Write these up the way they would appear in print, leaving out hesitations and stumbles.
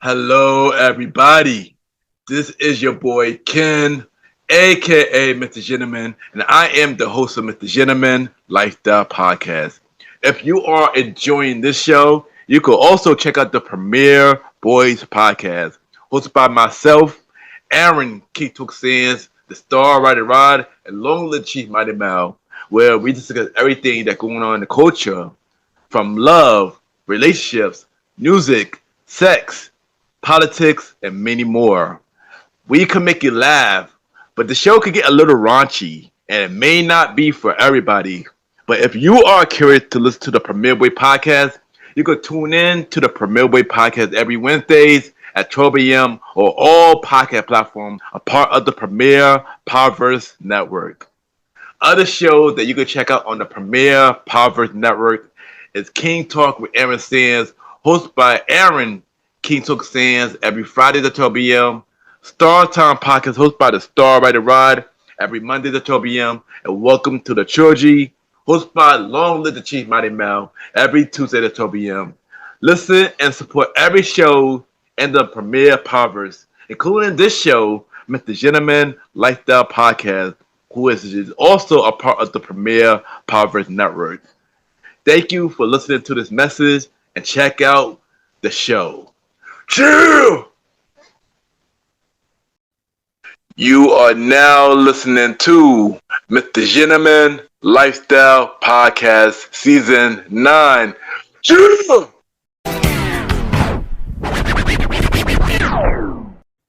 Hello, everybody. This is your boy Ken, aka Mr. Gentleman, and I am the host of Mr. Gentleman Lifestyle Podcast. If you are enjoying this show, you can also check out the premiere Boyz podcast, hosted by myself, Aaron Keatok Sands, the Star Rider Rod, and Long Live Chief Malimal, where we discuss everything that's going on in the culture, from love, relationships, music, sex, politics, and many more. We can make you laugh, but the show could get a little raunchy, and it may not be for everybody. But if you are curious to listen to the Premier Way podcast, you can tune in to the Premier Way podcast every Wednesdays at 12 a.m. or all podcast platforms, a part of the Premier Powerverse Network. Other shows that you can check out on the Premier Powerverse Network is King Talk with Aaron Sands, hosted by Aaron King Talk Sands every Friday at 12 p.m. Star Time Podcast hosted by the Star Rider Rod every Monday at 12 p.m. And Welcome to the Trilogy hosted by Long Live the Chief Mighty Mel every Tuesday at 12 p.m. Listen and support every show in the Premier Powerverse, including this show, Mr. Gentleman Lifestyle Podcast, who is also a part of the Premier Powerverse Network. Thank you for listening to this message and check out the show. Chill! You are now listening to Mr. Gentleman Lifestyle Podcast Season 9. Chill!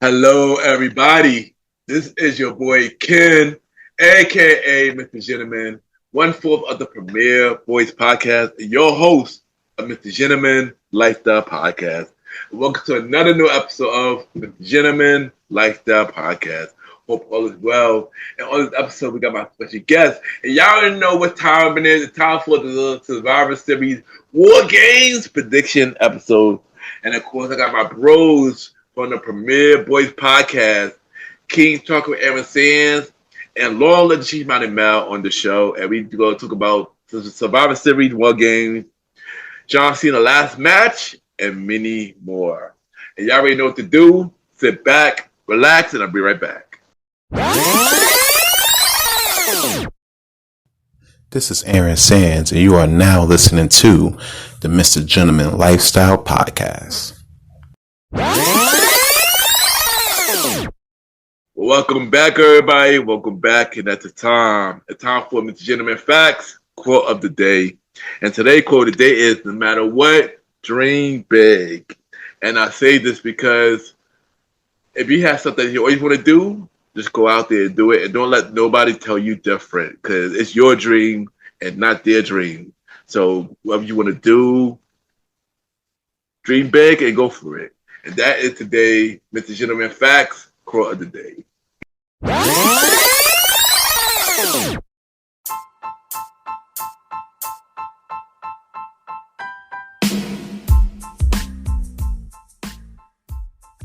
Hello, everybody. This is your boy Ken, aka Mr. Gentleman, one-fourth of the Premier Boyz podcast, and your host of Mr. Gentleman Lifestyle Podcast. Welcome to another new episode of Mr. Gentleman Lifestyle Podcast. Hope all is well. And on this episode, we got my special guest. And y'all already know what time it is. It's time for the Survivor Series WarGames prediction episode. And of course, I got my bros from the Premier Boyz podcast, King Talk with Aaron Sands, and Long Live the Chief Mountain Mel on the show. And we going to talk about the Survivor Series WarGames, John Cena last match, and many more. And y'all already know what to do. Sit back, relax, and I'll be right back. This is Aaron Sands, and you are now listening to the Mr. Gentleman Lifestyle Podcast. Welcome back, everybody. Welcome back. And at the time for Mr. Gentleman Facts, quote of the day. And today's quote of the day is, no matter what, dream big. And I say this because if you have something you always want to do, just go out there and do it. And don't let nobody tell you different, because it's your dream and not their dream. So whatever you want to do, dream big and go for it. And that is today, Mr. Gentleman Facts, quote of the day.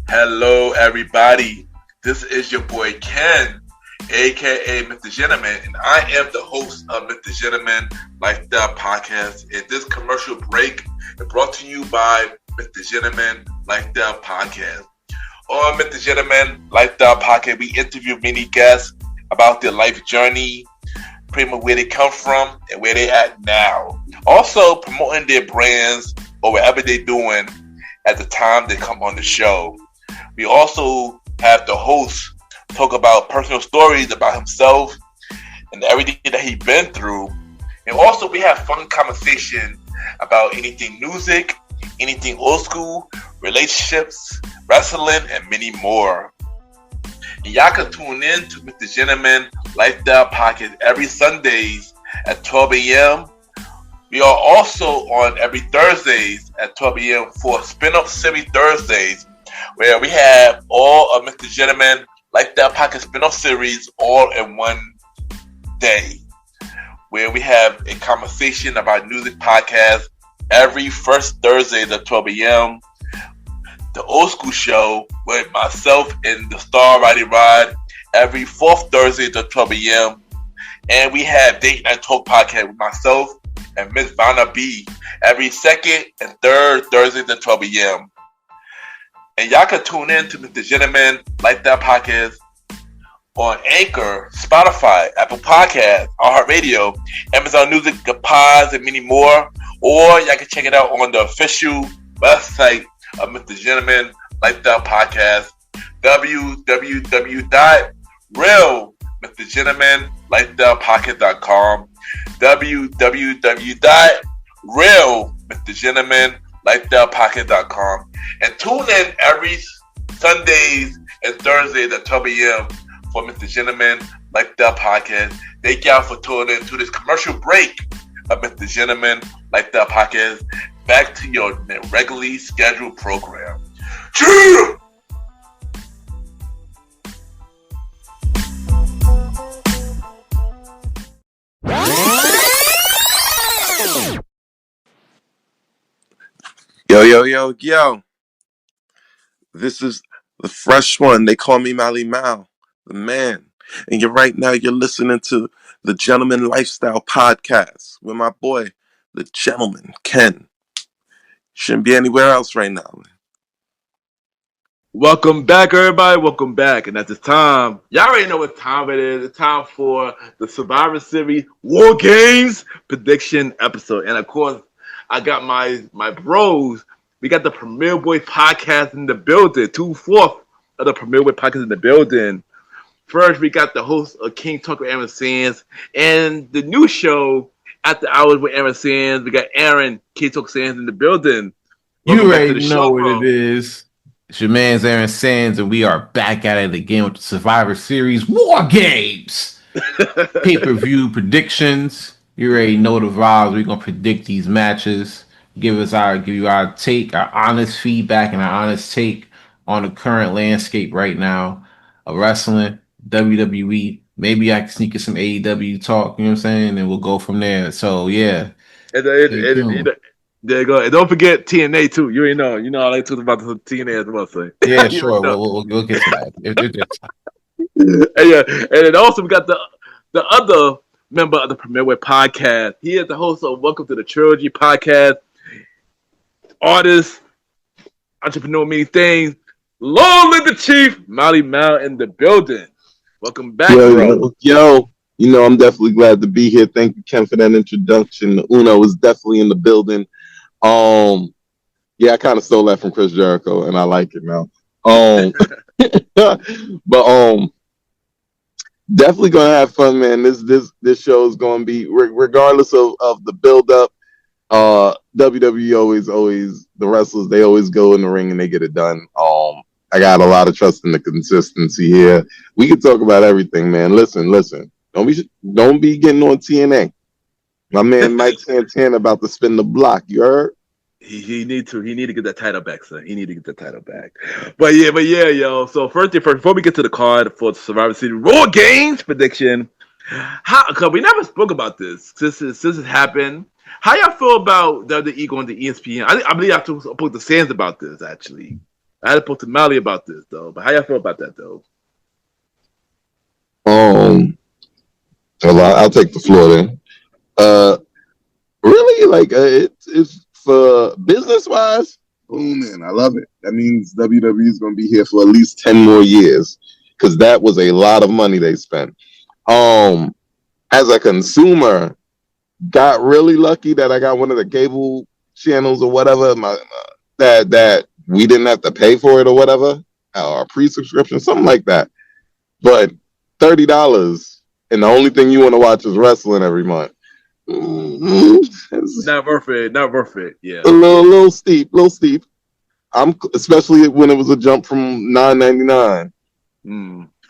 Hello, everybody. This is your boy Ken, aka Mr. Gentleman, and I am the host of Mr. Gentleman Lifestyle Podcast. And this commercial break is brought to you by Mr. Gentleman Lifestyle Podcast. On Mr. Gentleman Lifestyle Podcast, we interview many guests about their life journey, pretty much where they come from and where they at now. Also promoting their brands or whatever they're doing at the time they come on the show. We also have the host talk about personal stories about himself and everything that he's been through. And also we have fun conversation about anything music, anything old school, relationships, wrestling, and many more. And y'all can tune in to Mr. Gentleman Lifestyle Podcast every Sundays at 12 a.m. We are also on every Thursdays at 12 a.m. for Spin-Off Series Thursdays, where we have all of Mr. Gentleman Lifestyle Podcast spin-off series all in one day, where we have a conversation about music podcast every first Thursday at 12 a.m. The Old School Show with myself and the Star Rider Rod every fourth Thursday at 12 a.m. And we have Date Night Talk Podcast with myself and Miss Vanna B every second and third Thursday at 12 a.m. And y'all can tune in to the Gentleman Lifestyle Podcast on Anchor, Spotify, Apple Podcasts, iHeartRadio, Amazon Music, the Pods, and many more. Or y'all can check it out on the official website of Mr. Gentleman Lifestyle Podcast, www.realmrgentlemanlifestylepodcast.com, www.realmrgentlemanlifestylepodcast.com, and tune in every Sundays and Thursdays at 12 a.m. for Mr. Gentleman Lifestyle Podcast. Thank y'all for tuning in to this commercial break of Mr. Gentleman Lifestyle Podcast. Back to your regularly scheduled program. Cheer! Yo. This is the fresh one. They call me Malimal, the man. And you're listening to the Gentleman Lifestyle Podcast with my boy, the gentleman, Ken. Shouldn't be anywhere else right now. Welcome back, everybody. Welcome back. And at this time, y'all already know what time it is. It's time for the Survivor Series WarGames prediction episode. And of course, I got my bros. We got the Premier Boy podcast in the building. 2/4 of the Premier Boy podcast in the building. First, we got the host of King Talk with Aaron Sands and the new show After Hours with Aaron Sands. We got Aaron King Talk Sands in the building. Welcome you already know what it is. It's your man's Aaron Sands, and we are back at it again with the Survivor Series WarGames pay-per-view predictions. You already know the vibes. We're gonna predict these matches. Give you our take, our honest feedback, and our honest take on the current landscape right now of wrestling, WWE. Maybe I can sneak in some AEW talk. You know what I'm saying? And we'll go from there. So yeah. There you go. And don't forget TNA too. You already know. You know I like to talk about the TNA as well. So. Yeah, sure. We'll get to that. And then also we got the other member of the Premier Way podcast. He is the host of Welcome to the Trilogy podcast. Artist, entrepreneur, many things. Long live the chief, Malimal in the building. Welcome back, bro. Yo. You know, I'm definitely glad to be here. Thank you, Ken, for that introduction. Uno is definitely in the building. Yeah, I kind of stole that from Chris Jericho, and I like it now. But definitely gonna have fun, man. This show is gonna be, regardless of the build up. WWE always the wrestlers, they always go in the ring and they get it done. I got a lot of trust in the consistency here. We can talk about everything, man. Listen. Don't be getting on TNA. My man Mike Santana about to spin the block. You heard? He need to get that title back, son. He need to get that title back. But yeah, yo. So first, before we get to the card for the Survivor Series WarGames prediction, cause we never spoke about this since it happened. How y'all feel about WWE going to ESPN? I believe I have to spoke to Sands about this actually. I had to talk to Mally about this though. But how y'all feel about that though? Well, I'll take the floor then. Really, like it's for business wise. Oh man, I love it. That means WWE is going to be here for at least 10 more years because that was a lot of money they spent. As a consumer, got really lucky that I got one of the cable channels or whatever. That we didn't have to pay for it or whatever, or a pre-subscription, something like that. But $30, and the only thing you want to watch is wrestling every month. Not worth it. Yeah, a little steep. Especially when it was a jump from $9.99.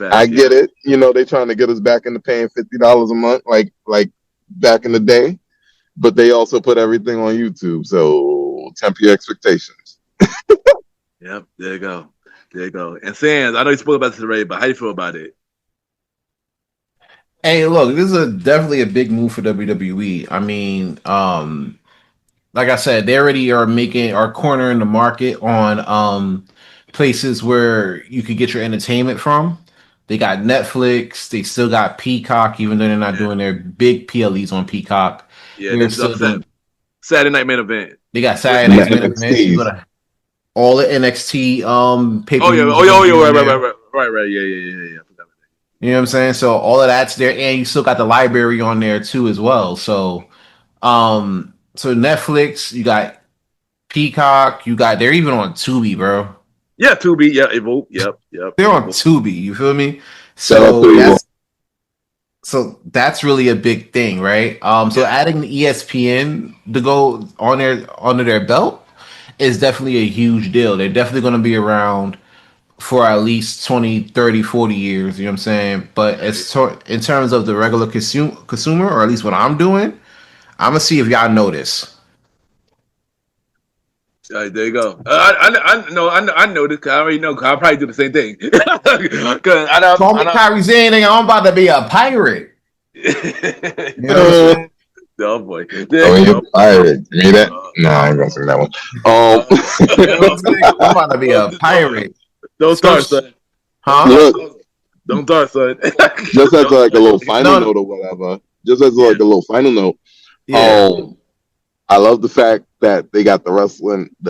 I get it. You know, they trying to get us back into paying $50 a month, like back in the day. But they also put everything on YouTube, so temper your expectations. Yep, there you go. And Sands, I know you spoke about this already, but how do you feel about it? Hey, look, this is definitely a big move for WWE. I mean, like I said, they already are cornering the market on places where you could get your entertainment from. They got Netflix. They still got Peacock, even though they're not doing their big PLEs on Peacock. Yeah, they're still doing Saturday Night Main Event. They got Saturday Night Main Event. all the NXT Oh yeah, pay-per-views oh are yeah, going oh to be yeah, on right, there. right, yeah. I forgot. You know what I'm saying? So all of that's there, and you still got the library on there too as well. So Netflix, you got Peacock, you got they're even on Tubi, bro. Yeah, Tubi, yeah, Evoke, yep, They're on Evoke. Tubi. You feel me? Shout out to So you. that's really a big thing, right? So Yeah, adding the ESPN to go on their under their belt is definitely a huge deal. They're definitely going to be around for at least 20, 30, 40 years, you know what I'm saying? But in terms of the regular consumer, or at least what I'm doing, I'm going to see if y'all notice. all right, there you go. I know, I know this. 'Cause I already know. 'Cause I'll probably do the same thing. Cause Call me I Kyrie Zane, nigga, I'm about to be a pirate. You know what I'm Uh, saying? oh boy, oh, there you you're go. pirate. You hear that? Uh, Nah, I ain't gonna sing that one. You know what I'm saying? I'm about to be a pirate. don't start, Especially, son. huh? Look, Don't start, son. just as like a little final No, note or whatever. Just as Yeah, like a little final note. yeah. I love the fact that they got the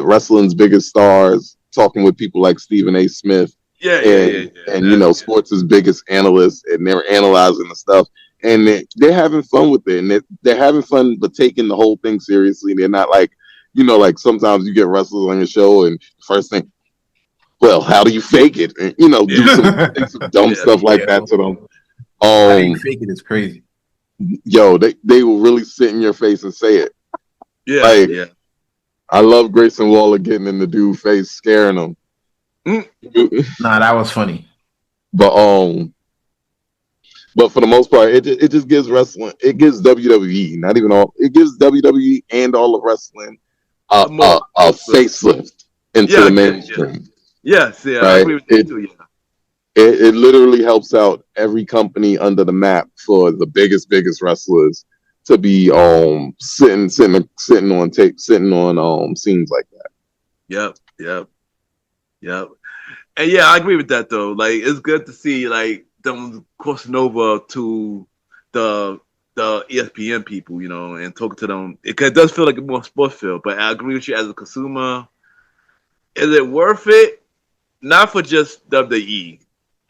wrestling's biggest stars talking with people like Stephen A. Smith and you know sports' biggest analysts, and they're analyzing the stuff, and they're having fun with it, and they're having fun, but taking the whole thing seriously. They're not like, you know, like sometimes you get wrestlers on your show, and the first thing, well, how do you fake it? And, you know, do say some dumb yeah, stuff like Yeah. that to them. How do you fake it? It's crazy. Yo, they will really sit in your face and say it. yeah, Like, yeah. I love Grayson Waller getting in the dude's face, scaring him. Mm. Nah, that was funny. But but for the most part, it just gives wrestling. It gives WWE, not even all. It gives WWE and all of wrestling More, a facelift into the mainstream. Yes, yeah, I Right? agree with that too. Yeah, It literally helps out every company under the map for the biggest wrestlers to be sitting on tape, sitting on scenes like that. yep. And yeah, I agree with that though. Like, it's good to see like them crossing over to the ESPN people, you know, and talking to them. It does feel like a more sports feel. But I agree with you as a consumer. Is it worth it? Not for just WWE.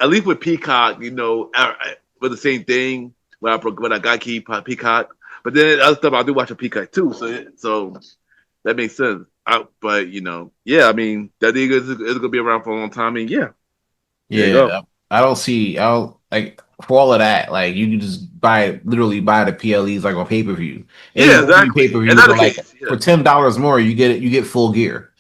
At least with Peacock, you know, with the same thing. When I got Peacock, but then other stuff I do watch a Peacock too. So that makes sense. But you know, yeah, I mean, that thing is gonna be around for a long time. And yeah, there you go. Yeah, I don't like for all of that. Like you can just literally buy the PLEs like on pay per view. Yeah, Any pay exactly. per view for Another like case, yeah, for $10 more, you get full gear.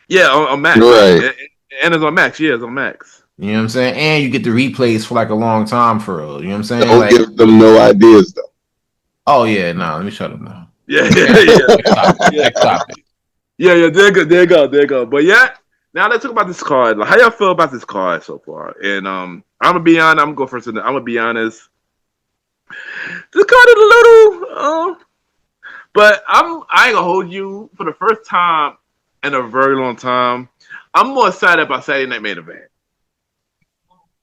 yeah, on Max, right? Right. And it's on Max. Yeah, it's on Max. You know what I'm saying? And you get the replays for like a long time for real. You know what I'm saying? Don't Like, give them no ideas though. oh yeah, no, let me shut up now. Yeah, Next topic. yeah. Next topic. Yeah. There you go. But yeah, now let's talk about this card. Like, how y'all feel about this card so far? And I'm gonna be honest. I'm gonna go first. I'm gonna be honest. This card is a little, but I ain't gonna hold you for the first time in a very long time. I'm more excited about Saturday Night Main Event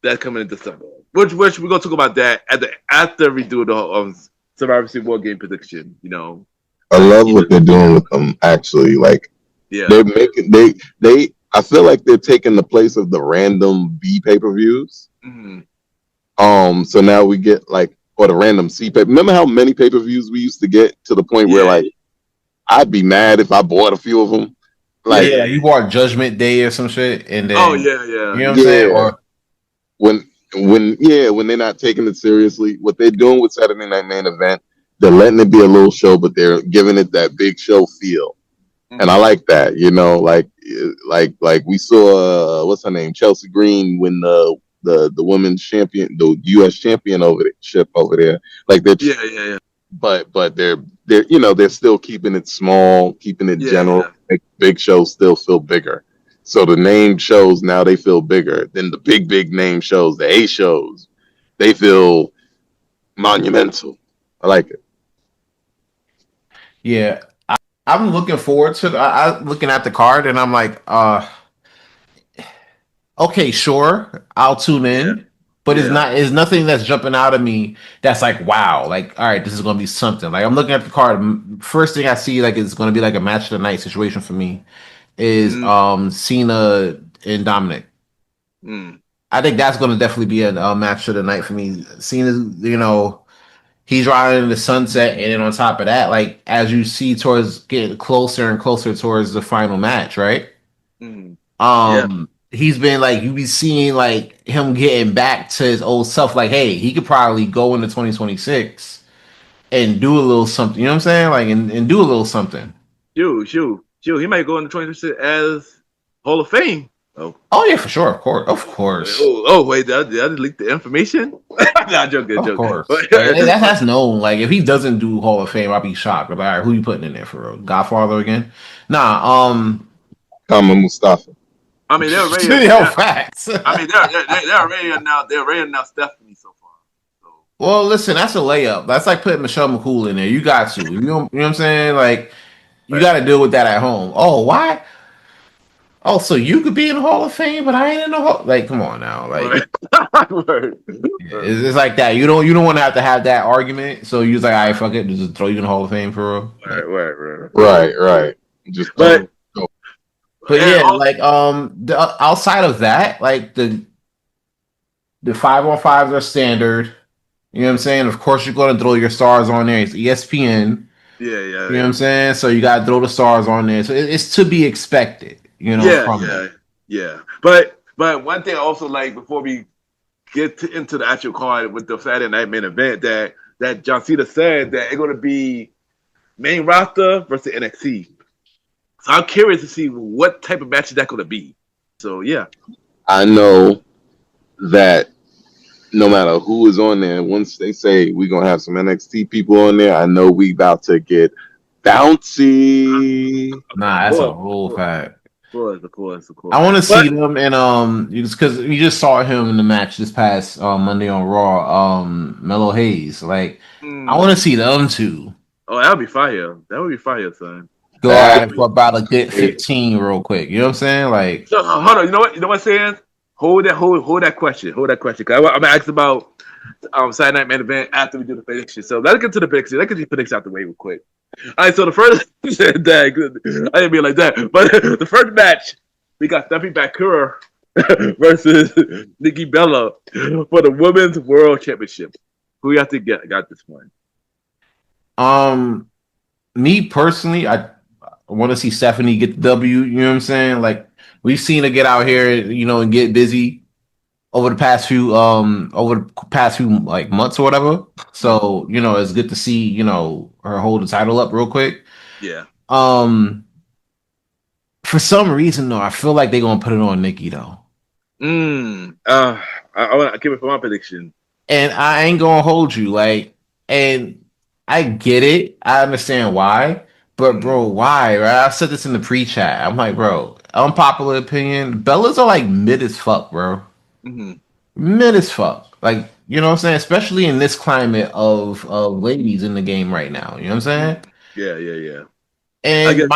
that's coming in December. Which we're gonna talk about that after we do the Survivor Series War Game prediction. You know, I love what they're doing with them. Actually, like yeah, they're making they. I feel like they're taking the place of the random B pay-per-views. mm-hmm. So now we get like, or the random C pay. Remember how many pay-per-views we used to get to the point where like I'd be mad if I bought a few of them. Like, Yeah, you bought Judgment Day or some shit, and then Oh yeah, you know what I'm yeah, saying? Or when they're not taking it seriously, what they're doing with Saturday Night Main Event, they're letting it be a little show, but they're giving it that big show feel. mm-hmm. And I like that, you know, like we saw what's her name, Chelsea Green, win the women's champion, the U.S. champion over there. Like yeah. but they're you know they're still keeping it small, keeping it general. Yeah. Make big shows still feel bigger. So the name shows now they feel bigger than the big name shows. The A shows, they feel monumental. I like it. yeah, I'm looking forward to. I looking at the card, and I'm like, okay, sure, I'll tune in, but it's nothing that's jumping out of me that's like, wow, like, all right, this is gonna be something. Like I'm looking at the card, first thing I see like it's gonna be like a match of the night situation for me, is Cena and Dominic. I think that's going to definitely be a match of the night for me. Cena, he's riding in the sunset, and then on top of that, like as you see towards getting closer and closer towards the final match, right? He's been like you be seeing like him getting back to his old self. Like, hey, he could probably go into 2026 and do a little something. You know what I'm saying? Like, and do a little something. Shoot. He might go into 2026 as Hall of Fame. Oh yeah, for sure, of course. Wait, did I just leak the information? Nah, joking. Of course, that's known. Like, if he doesn't do Hall of Fame, I'll be shocked. But all right, who you putting in there for real? Godfather again? Nah, Kama Mustafa. I mean, they're already facts. I mean, they're already announced Stephanie so far. So. Well, listen, that's a layup. That's like putting Michelle McCool in there. You got to. You know what I'm saying? Like, you got to deal with that at home. Oh, why? Oh, so you could be in the Hall of Fame, but I ain't in the Hall. Like, come on now. Like, it's like that. You don't want to have that argument. So you're like, all right, fuck it, just throw you in the Hall of Fame for real. Right. Just but yeah, like outside of that, like the 5-on-5s are standard. You know what I'm saying? Of course, you're going to throw your stars on there. It's ESPN. Yeah. You know what I'm saying? So you got to throw the stars on there. So it's to be expected. Yeah. But one thing also, like, before we get into the actual card with the Saturday Night Main Event, that John Cena said that it's going to be main roster versus NXT. So I'm curious to see what type of match is that going to be. So yeah, I know that no matter who is on there, once they say we're gonna have some NXT people on there, I know we about to get bouncy. Nah, that's a whole fact. Of course. I want to see them, and because we just saw him in the match this past Monday on Raw. Mellow Hayes, like I want to see them too. Oh, that would be fire. That would be fire, son. Go at it for about a good 15 real quick. You know what I'm saying? Like, so, hold on. You know what I'm saying? Hold that question. Cause I'm gonna ask about Saturday Night Main Event after we do the prediction. So let's get to the prediction. Let's get the prediction out the way real quick. All right. So the first, I didn't mean like that, but the first match we got Stephanie Bakura versus Nikki Bella for the Women's World Championship. Who you have to got this one? Me personally, I want to see Stephanie get the W. You know what I'm saying? Like, we've seen her get out here, and get busy over the past few like months or whatever. So, it's good to see, her hold the title up real quick. Yeah. For some reason though, I feel like they're gonna put it on Nikki though. I want to give it for my prediction. And I ain't gonna hold you, and I get it. I understand why. But bro, why? Right? I said this in the pre-chat. I'm like, bro, unpopular opinion. Bellas are like mid as fuck, bro. Mid as fuck. Like, you know what I'm saying? Especially in this climate of ladies in the game right now. You know what I'm saying? Yeah. And I get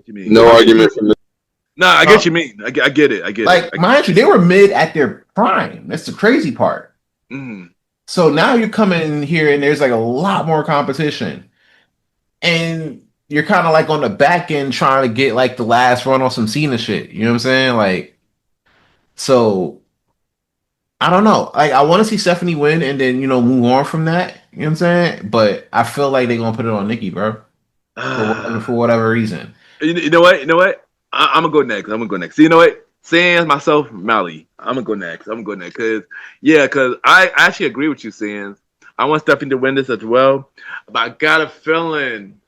you mean. No argument from the. No, I get you mean. I get it. Like, mind you, they were mid at their prime. That's the crazy part. So now you're coming in here and there's like a lot more competition. And you're kind of like on the back end trying to get like the last run on some Cena shit. You know what I'm saying? Like, so I don't know. Like, I want to see Stephanie win and then, move on from that. You know what I'm saying? But I feel like they're going to put it on Nikki, bro. For whatever reason. You know what? I'm going to go next. So you know what? Sans, myself, Mally. I'm going to go next. Because I actually agree with you, Sans. I want Stephanie to win this as well. But I got a feeling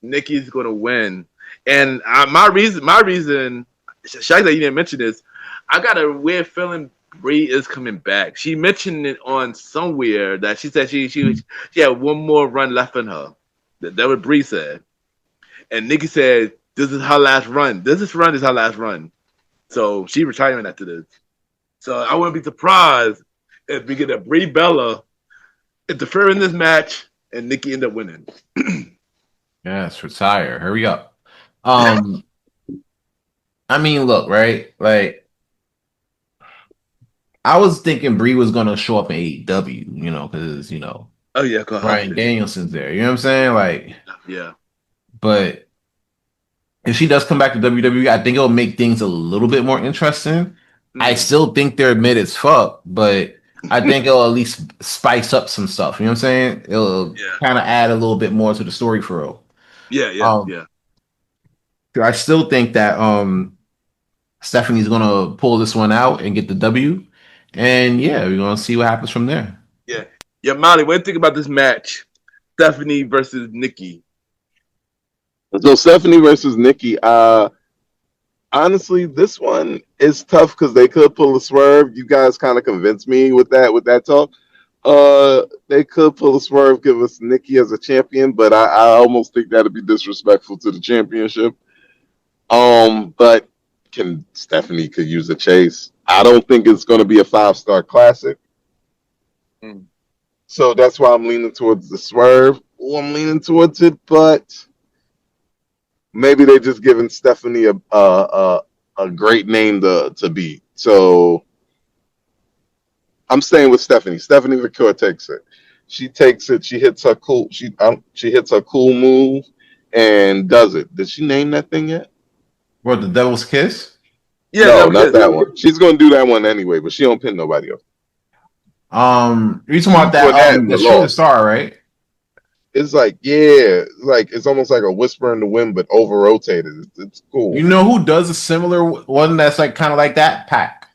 Nikki's going to win. And my reason, shocked that you didn't mention this, I got a weird feeling Brie is coming back. She mentioned it on somewhere that she said she had one more run left in her. That what Brie said. And Nikki said, this is her last run. This is her last run. So she retiring after this. So I wouldn't be surprised if we get a Brie Bella interfere in this match and Nikki end up winning. Yes, retire. Hurry up. I mean, look, right? Like, I was thinking Brie was gonna show up in AEW, because oh yeah, Bryan Danielson's there. You know what I'm saying? Like, yeah. But if she does come back to WWE, I think it'll make things a little bit more interesting. I Mm. still think they're mid as fuck, but I think it'll at least spice up some stuff. You know what I'm saying? It'll Yeah. kind of add a little bit more to the story for real. Yeah. Um, I still think that Stephanie's gonna pull this one out and get the W. And yeah, we're gonna see what happens from there. Yeah. Yeah, Molly, what do you think about this match? Stephanie versus Nikki. So Stephanie versus Nikki. Honestly, this one is tough because they could pull a swerve. You guys kind of convinced me with that talk. They could pull a swerve, give us Nikki as a champion, but I almost think that'd be disrespectful to the championship. But Stephanie could use a chase. I don't think it's going to be a 5-star classic. Mm. So that's why I'm leaning towards the swerve. I'm leaning towards it, but maybe they're just giving Stephanie a great name to beat. So I'm staying with Stephanie. Stephanie Victoria takes it. She takes it. She hits her cool. She hits her cool move and does it. Did she name that thing yet? What, the Devil's Kiss? Yeah, no, not that one. She's gonna do that one anyway, but she don't pin nobody else. You're talking about that the Shooting Star, right? It's like, yeah, like it's almost like a whisper in the wind, but over rotated. It's cool. You know who does a similar one that's like kind of like that? Pac.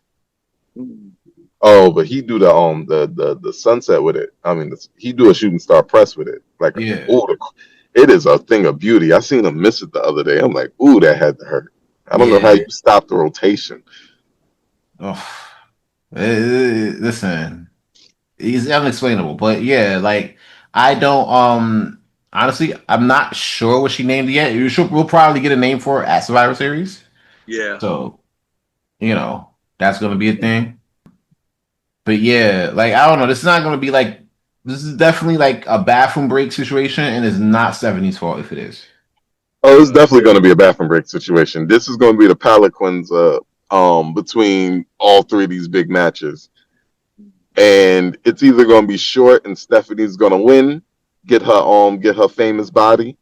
Oh, but he do the sunset with it. I mean, he do a shooting star press with it. Like, yeah. It is a thing of beauty. I seen him miss it the other day. I'm like, ooh, that had to hurt. I don't know how you stop the rotation. Oh, listen, he's unexplainable. But yeah, like I don't. Honestly, I'm not sure what she named it yet. We'll probably get a name for it at Survivor Series. Yeah. So, that's gonna be a thing. But yeah, like I don't know. This is not gonna be like. This is definitely like a bathroom break situation, and it's not Stephanie's fault if it is. Oh, it's definitely going to be a bathroom break situation. This is going to be the Palanquins between all three of these big matches. And it's either going to be short and Stephanie's going to win, get her famous body,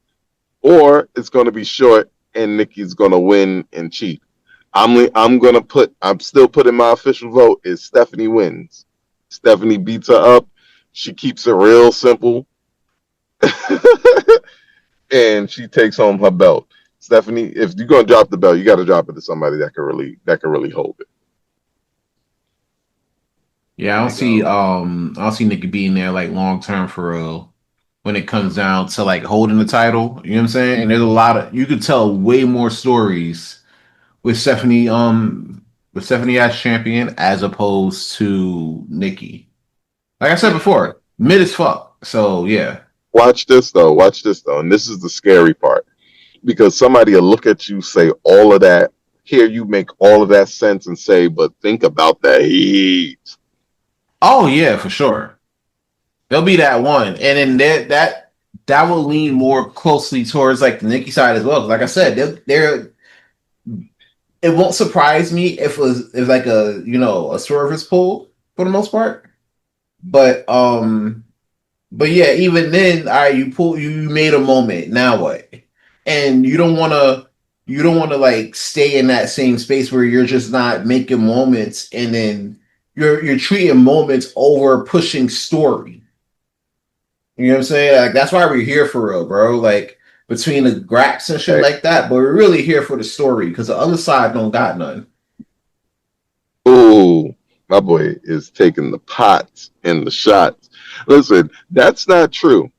or it's going to be short and Nikki's going to win and cheat. I'm still putting my official vote is Stephanie wins. Stephanie beats her up. She keeps it real simple. And she takes home her belt. Stephanie, if you're gonna drop the belt, you got to drop it to somebody that can really hold it. Yeah, I don't see Nikki being there like long term for real when it comes down to like holding the title. You know what I'm saying? And there's a lot of you could tell way more stories with Stephanie as champion as opposed to Nikki. Like I said before, mid as fuck. So yeah. Watch this though, and this is the scary part. Because somebody will look at you, say all of that, hear you make all of that sense and say, but think about the heat. Oh yeah, for sure. There'll be that one. And then that will lean more closely towards like the Nikki side as well. Like I said, they're it won't surprise me if like a swerve pull for the most part. But yeah, even then, all right, you made a moment. Now what? And you don't want to like stay in that same space where you're just not making moments, and then you're treating moments over pushing story. You know what I'm saying? Like that's why we're here for real, bro. Like between the graps and shit like that, but we're really here for the story because the other side don't got none. Ooh, my boy is taking the pots and the shots. Listen, that's not true.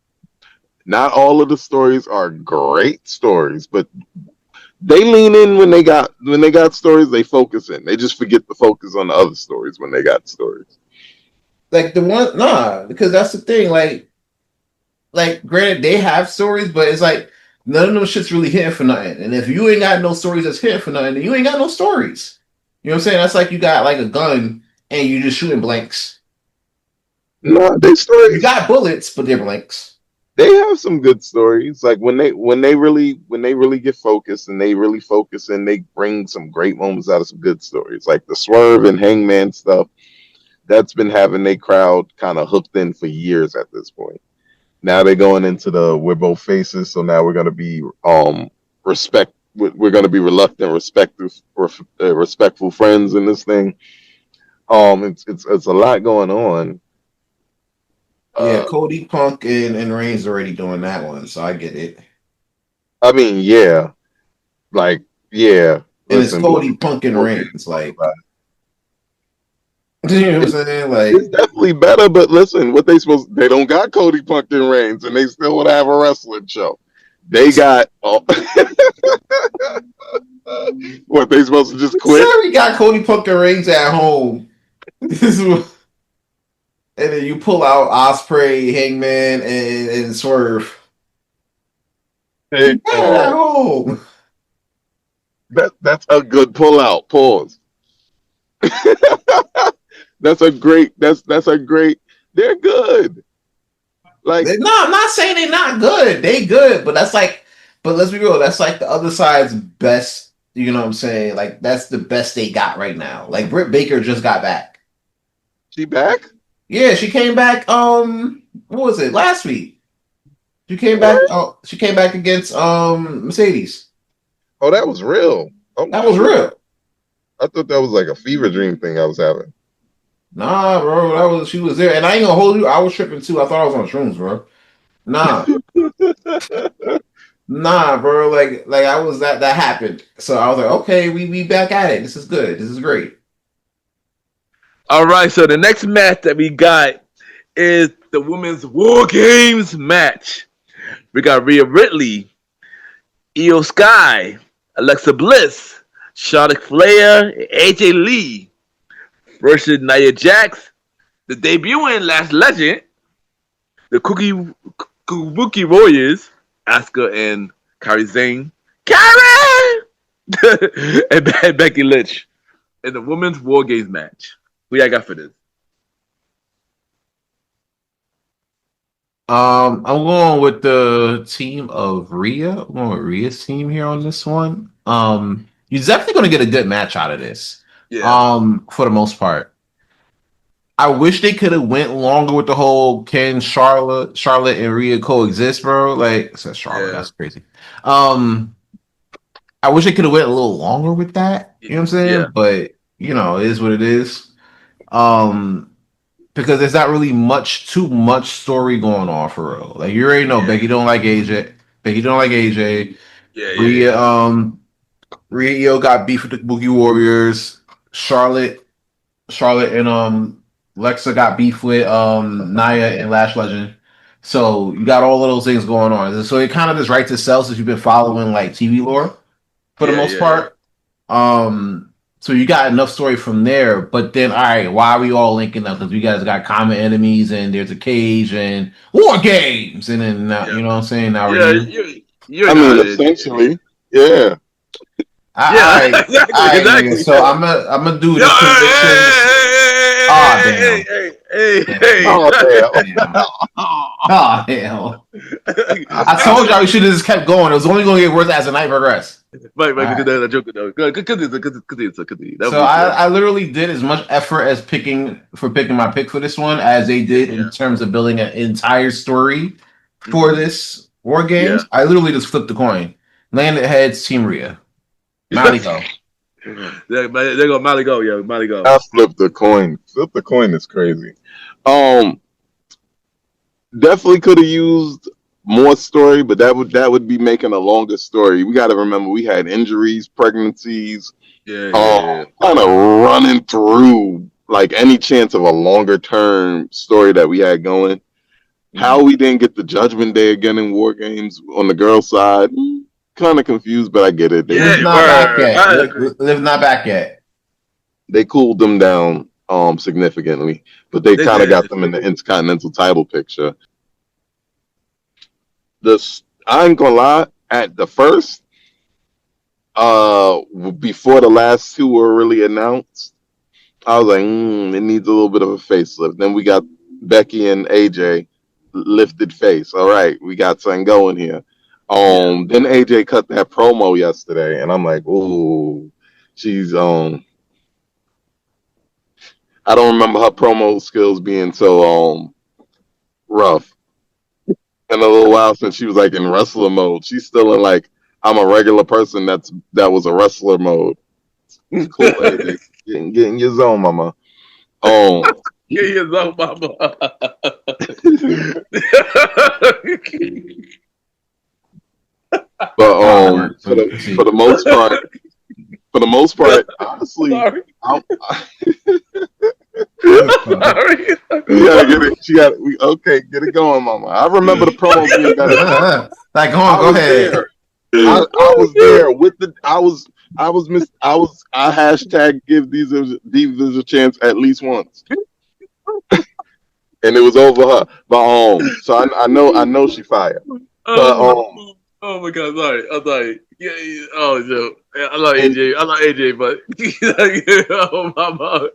Not all of the stories are great stories, but they lean in when they got stories. They focus in. They just forget to focus on the other stories when they got stories. Like because that's the thing. Like granted, they have stories, but it's like none of those shit's really hitting for nothing. And if you ain't got no stories that's hitting for nothing, then you ain't got no stories. You know what I'm saying? That's like you got like a gun and you just shooting blanks. No, they stories. You got bullets, but they're blanks. They have some good stories. Like when they really get focused and they really focus and they bring some great moments out of some good stories. Like the Swerve and Hangman stuff. That's been having their crowd kind of hooked in for years at this point. Now they're going into we're both faces, so now we're gonna be we're going to be reluctant, respectful friends in this thing. It's a lot going on. Yeah, Cody Punk and Reigns already doing that one, so I get it. I mean, yeah, like yeah. And it's Cody Punk and Reigns, like. You know what I'm saying? Like, it's definitely better, but listen, they don't got Cody Punk and Reigns, and they still want to have a wrestling show. They got what, they supposed to just quit? Sorry, got Cody Punk and Reigns at home. And then you pull out Ospreay, Hangman, and Swerve. Hey, at home. That's a good pull out. Pause. That's a great. They're good. Like, no, I'm not saying they're not good. They good, but that's like, but let's be real. That's like the other side's best. You know what I'm saying? Like that's the best they got right now. Like Britt Baker just got back. She back? Yeah, she came back. What was it? Last week. She came back. Oh, she came back against Mercedes. Oh, that was real. Oh, that was real. I thought that was like a fever dream thing I was having. Nah, bro, she was there, and I ain't gonna hold you. I was tripping too. I thought I was on shrooms, bro. Nah, nah, bro. Like I was that happened. So I was like, okay, we back at it. This is good. This is great. All right, so the next match that we got is the women's WarGames match. We got Rhea Ripley, Io Sky, Alexa Bliss, Charlotte Flair, and AJ Lee versus Nia Jax, the debuting Last Legend, the Kabuki Warriors, Asuka and Kairi Sane, and Becky Lynch in the women's WarGames match. Who y'all got for this? I'm going with the team of Rhea. I'm going with Rhea's team here on this one. You're definitely going to get a good match out of this. Yeah. For the most part. I wish they could have went longer with the whole can Charlotte and Rhea coexist, bro. Like, it says Charlotte, that's crazy. I wish they could have went a little longer with that. You know what I'm saying? Yeah. But you know, it is what it is. Because there's not really too much story going on for real. Like you already know, Becky don't like AJ. Yeah. Rhea got beef with the Boogie Warriors. Charlotte and Lexa got beef with Nia and Lash Legend. So you got all of those things going on. So it kind of just writes itself since you've been following like TV lore for the most part. So you got enough story from there, but then all right, why are we all linking up? Because you guys got common enemies, and there's a cage and WarGames, and then now, you know what I'm saying? Now essentially, yeah. Exactly. So I'm gonna do this prediction. Oh damn. I told y'all we should have just kept going. It was only going to get worse as the night progressed. Right, because a joke though. So I literally did as much effort as picking my pick for this one as they did in terms of building an entire story for this WarGames. I literally just flipped the coin. Landed heads, Team Rhea. Molly go. There go Molly go, yo. Molly go. I flipped the coin. Flip the coin is crazy. Definitely could have used more story, but that would be making a longer story. We got to remember we had injuries, pregnancies, kind of running through like any chance of a longer term story that we had going. How we didn't get the Judgment Day again in WarGames on the girl side, kind of confused, but I get it. Liv's not back yet. They cooled them down significantly, but they kind of got them in the Intercontinental title picture. I ain't gonna lie, at the first, before the last two were really announced, I was like, it needs a little bit of a facelift. Then we got Becky and AJ lifted face. All right, we got something going here. Then AJ cut that promo yesterday, and I'm like, ooh, she's I don't remember her promo skills being so rough. In a little while since she was like in wrestler mode. She's still in like I'm a regular person that was a wrestler mode. It's cool, AJ. Get in your zone, mama. Get your zone, mama. But for the most part, honestly, Sorry. Sorry. Get it going, mama. I remember the promo being better. Like, go ahead. I was there with the. I hashtag give Divas a chance at least once, and it was over her. But so I know she fired. But oh my god, sorry. I'm sorry. Yeah, oh no. I love AJ, but oh mama.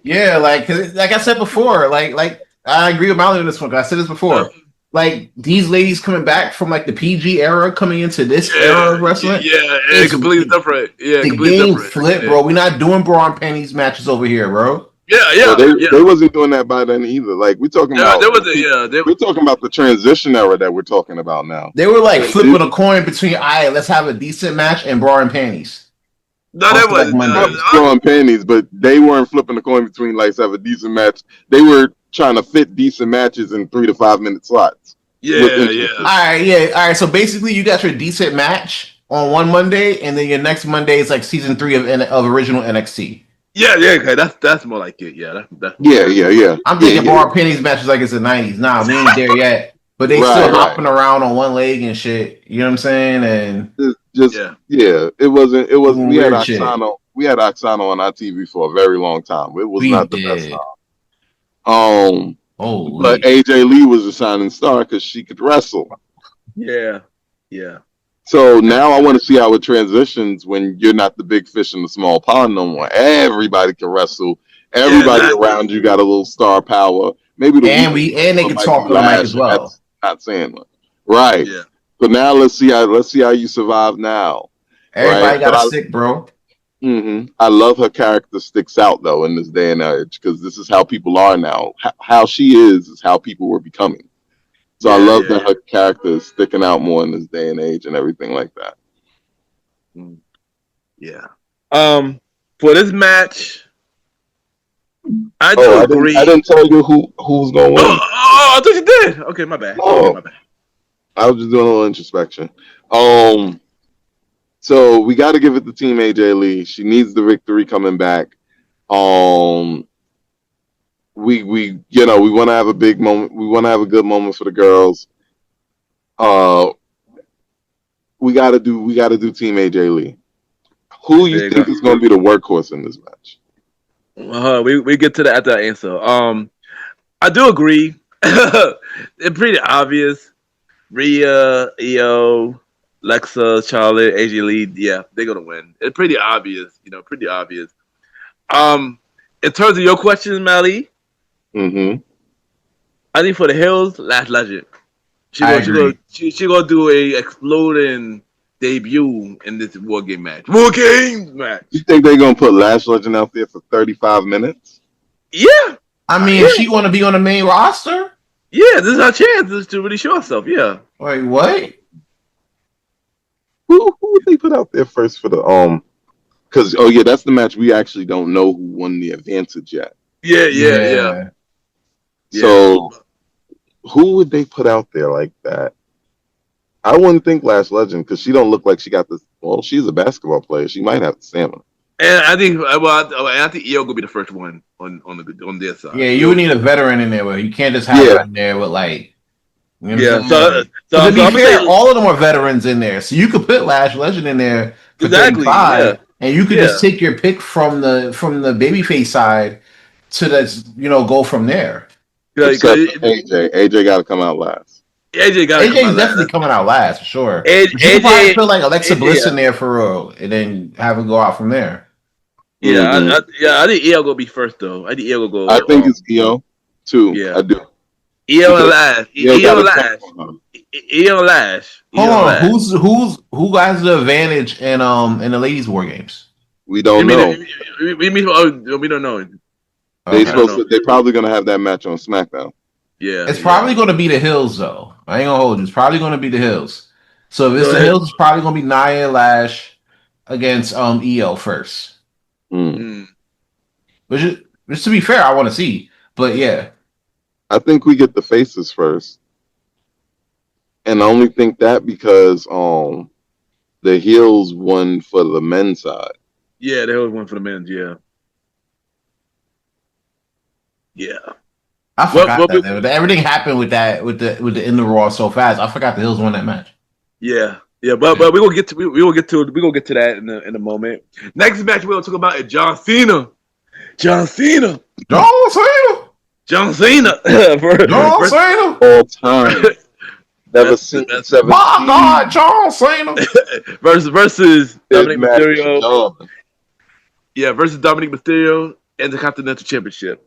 Yeah, like I said before, like I agree with Molly on this one. I said this before. Like these ladies coming back from like the PG era, coming into this era of wrestling. Yeah, it's completely different. Yeah, the completely game different. flip, bro. We're not doing bra and panties matches over here, bro. Yeah. They wasn't doing that by then either. Like we're talking about. We're talking about the transition era that we're talking about now. They were like flipping a coin between, let's have a decent match and bra and panties. No, that was bra and panties, but they weren't flipping the coin between like have a decent match. They were trying to fit decent matches in 3 to 5 minute slots. Yeah. All right. So basically, you got your decent match on one Monday, and then your next Monday is like season 3 of original NXT. Yeah. Okay, that's more like it. Yeah, yeah. I'm thinking bar pennies matches like it's the 90s. Nah, we ain't there yet. But they still hopping around on one leg and shit. You know what I'm saying? And it wasn't. We had Oksana. We had Oksana on our TV for a very long time. It was not the best time. But AJ Lee was a shining star because she could wrestle. Yeah. So now I want to see how it transitions when you're not the big fish in the small pond no more. Everybody can wrestle. Everybody around you got a little star power. Maybe they can talk on the mic as well. That's not saying much. Right. Yeah. So now let's see how you survive now. Everybody got sick, bro. Mm-hmm. I love her character sticks out though in this day and age because this is how people are now. How she is how people were becoming. So I love that her character is sticking out more in this day and age and everything like that. Yeah. For this match, I do agree. I didn't tell you who's going to win. Oh, I thought you did. Okay, my bad. My bad. I was just doing a little introspection. So we got to give it to Team AJ Lee. She needs the victory coming back. We want to have a big moment. We want to have a good moment for the girls. We got to do Team AJ Lee. Who you think is going to be the workhorse in this match? We get to that at that answer. I do agree. It's pretty obvious. Rhea, Io, Lexa, Charlotte, AJ Lee, yeah, they're gonna win. It's pretty obvious, pretty obvious. In terms of your question, Mally, I think for the Hills, Last Legend. She gonna do a exploding debut in this WarGames match. WarGames match. You think they're gonna put Last Legend out there for 35 minutes? Yeah. I mean, if she want to be on the main roster. Yeah, this is her chance to really show herself. Yeah. Wait, what? Who would they put out there first for the Because that's the match we actually don't know who won the advantage yet. Yeah. So who would they put out there like that? I wouldn't think Last Legend because she don't look like she got this. Well, she's a basketball player. She might have the stamina. And I think Io will be the first one on their side. Yeah, you would need a veteran in there, but you can't just have her in there with like. You know So to be fair, all of them are veterans in there, so you could put Last Legend in there for 35, and you could just take your pick from the babyface side to go from there. AJ got to come out last. AJ's definitely coming out last for sure. You could probably put like Alexa Bliss in there for real, and then have him go out from there. Yeah, I think Io gonna be first though. I think Io will go. I think it's Io too. Yeah, I do. Io and Lash. Hold on, who has the advantage in the ladies' WarGames? We don't know. We don't know. They're probably gonna have that match on SmackDown. Yeah, it's probably gonna be the Hills though. I ain't gonna hold you. It's probably gonna be the Hills. So if it's Go the ahead. Hills, it's probably gonna be Nia and Lash against EO first. Mm. Which to be fair, I want to see. But yeah. I think we get the faces first. And I only think that because the heels won for the men's side. Yeah, they always went for the men's. Yeah. I forgot that everything happened with the in the Raw so fast. I forgot the Hills won that match. Yeah, but we gonna get to we gonna get to that in a moment. Next match we're gonna talk about is John Cena. John Cena. John Cena. John Cena. All time. Never seen 17. My God, John Cena. versus Dominic Match Mysterio. John. Yeah, versus Dominic Mysterio and the Continental Championship.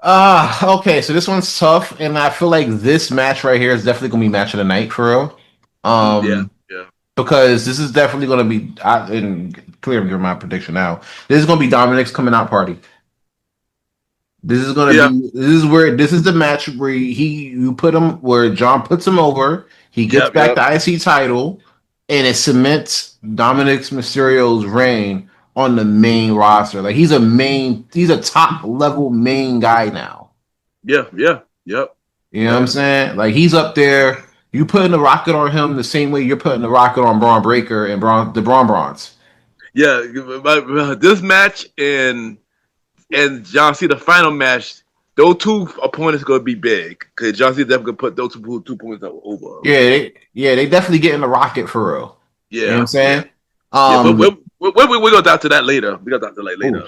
Okay, so this one's tough, and I feel like this match right here is definitely gonna be match of the night for real. Yeah. Because this is definitely gonna be. And clearly, give my prediction now. This is gonna be Dominic's coming out party. This is gonna be. This is the match where you put him where John puts him over. He gets back the IC title, and it cements Dominic Mysterio's reign on the main roster. Like he's a top level main guy now. Yep. You know what I'm saying? Like he's up there. You putting the rocket on him the same way you're putting the rocket on Braun Breaker and the Braun Brawns. Yeah, but this match and John Cena the final match, those two opponents gonna be big because John Cena definitely gonna put those two points over. Yeah, they definitely getting the rocket for real. Yeah, you know what I'm saying. But we go down to that later. We got down to that later.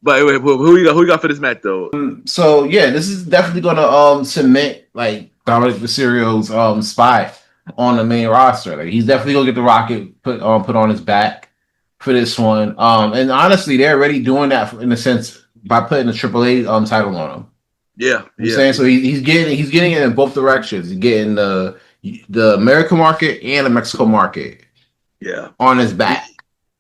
But anyway, who you got for this match though? So yeah, this is definitely gonna cement like Dominic Mysterio's spot on the main roster. Like he's definitely gonna get the rocket put on his back for this one. And honestly, they're already doing that in a sense by putting the AAA title on him. Yeah, you know what I'm saying? So he's getting it in both directions. He's getting the American market and the Mexico market. Yeah, on his back.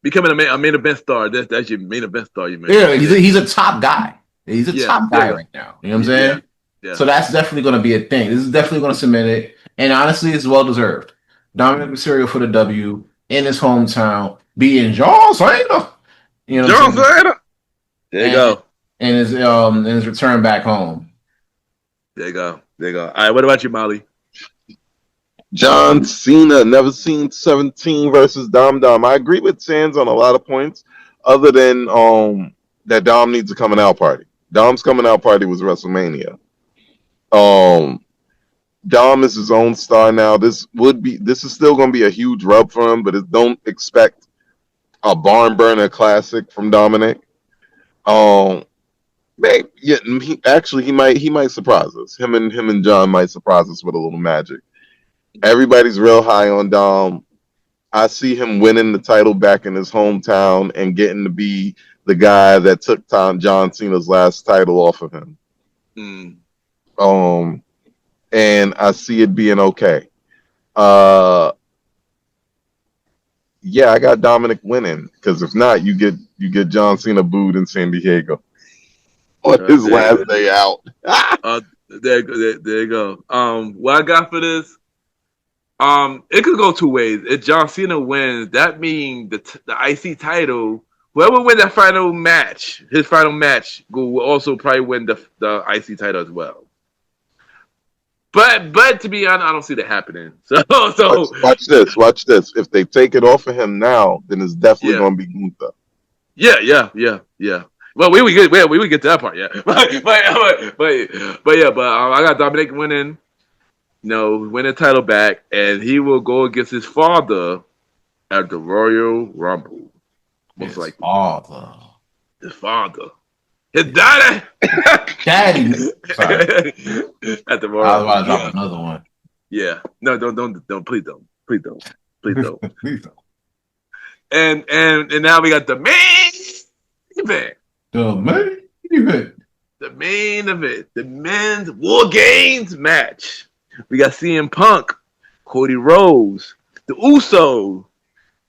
Becoming a main event star. That's your main event star. You mean? Yeah, he's a top guy. He's a top guy right now. You know what I'm saying? Yeah. So that's definitely going to be a thing. This is definitely going to cement it. And honestly, it's well deserved. Dominic Mysterio for the W in his hometown, beating John Cena. You know, John Cena. There you go. And his return back home. There you go. All right, what about you, Molly? John Cena, never seen 17 versus Dom. I agree with Sands on a lot of points, other than that Dom needs a coming out party. Dom's coming out party was WrestleMania. Dom is his own star now. This is still going to be a huge rub for him, but don't expect a barn burner classic from Dominic. Maybe, yeah, he might surprise us. Him and John might surprise us with a little magic. Everybody's real high on Dom. I see him winning the title back in his hometown and getting to be the guy that took John Cena's last title off of him. And I see it being okay. Yeah, I got Dominic winning because if not, you get John Cena booed in San Diego on his last day out. There you go. What I got for this? It could go two ways. If John Cena wins, that means the IC title, whoever wins that final match, his final match, will also probably win the IC title as well. But to be honest, I don't see that happening. So watch this. If they take it off of him now, then it's definitely going to be Gunther. Yeah. Well, we would get to that part, yeah. But I got Dominic winning. Win the title back, and he will go against his father at the Royal Rumble. Most likely. His father. His daddy. Daddy. Sorry. At the Royal Rumble. I was about to drop another one. Yeah. No, don't. Please don't. Please don't. And now we got the main event. The main event. The men's WarGames match. We got CM Punk, Cody Rhodes, the Usos,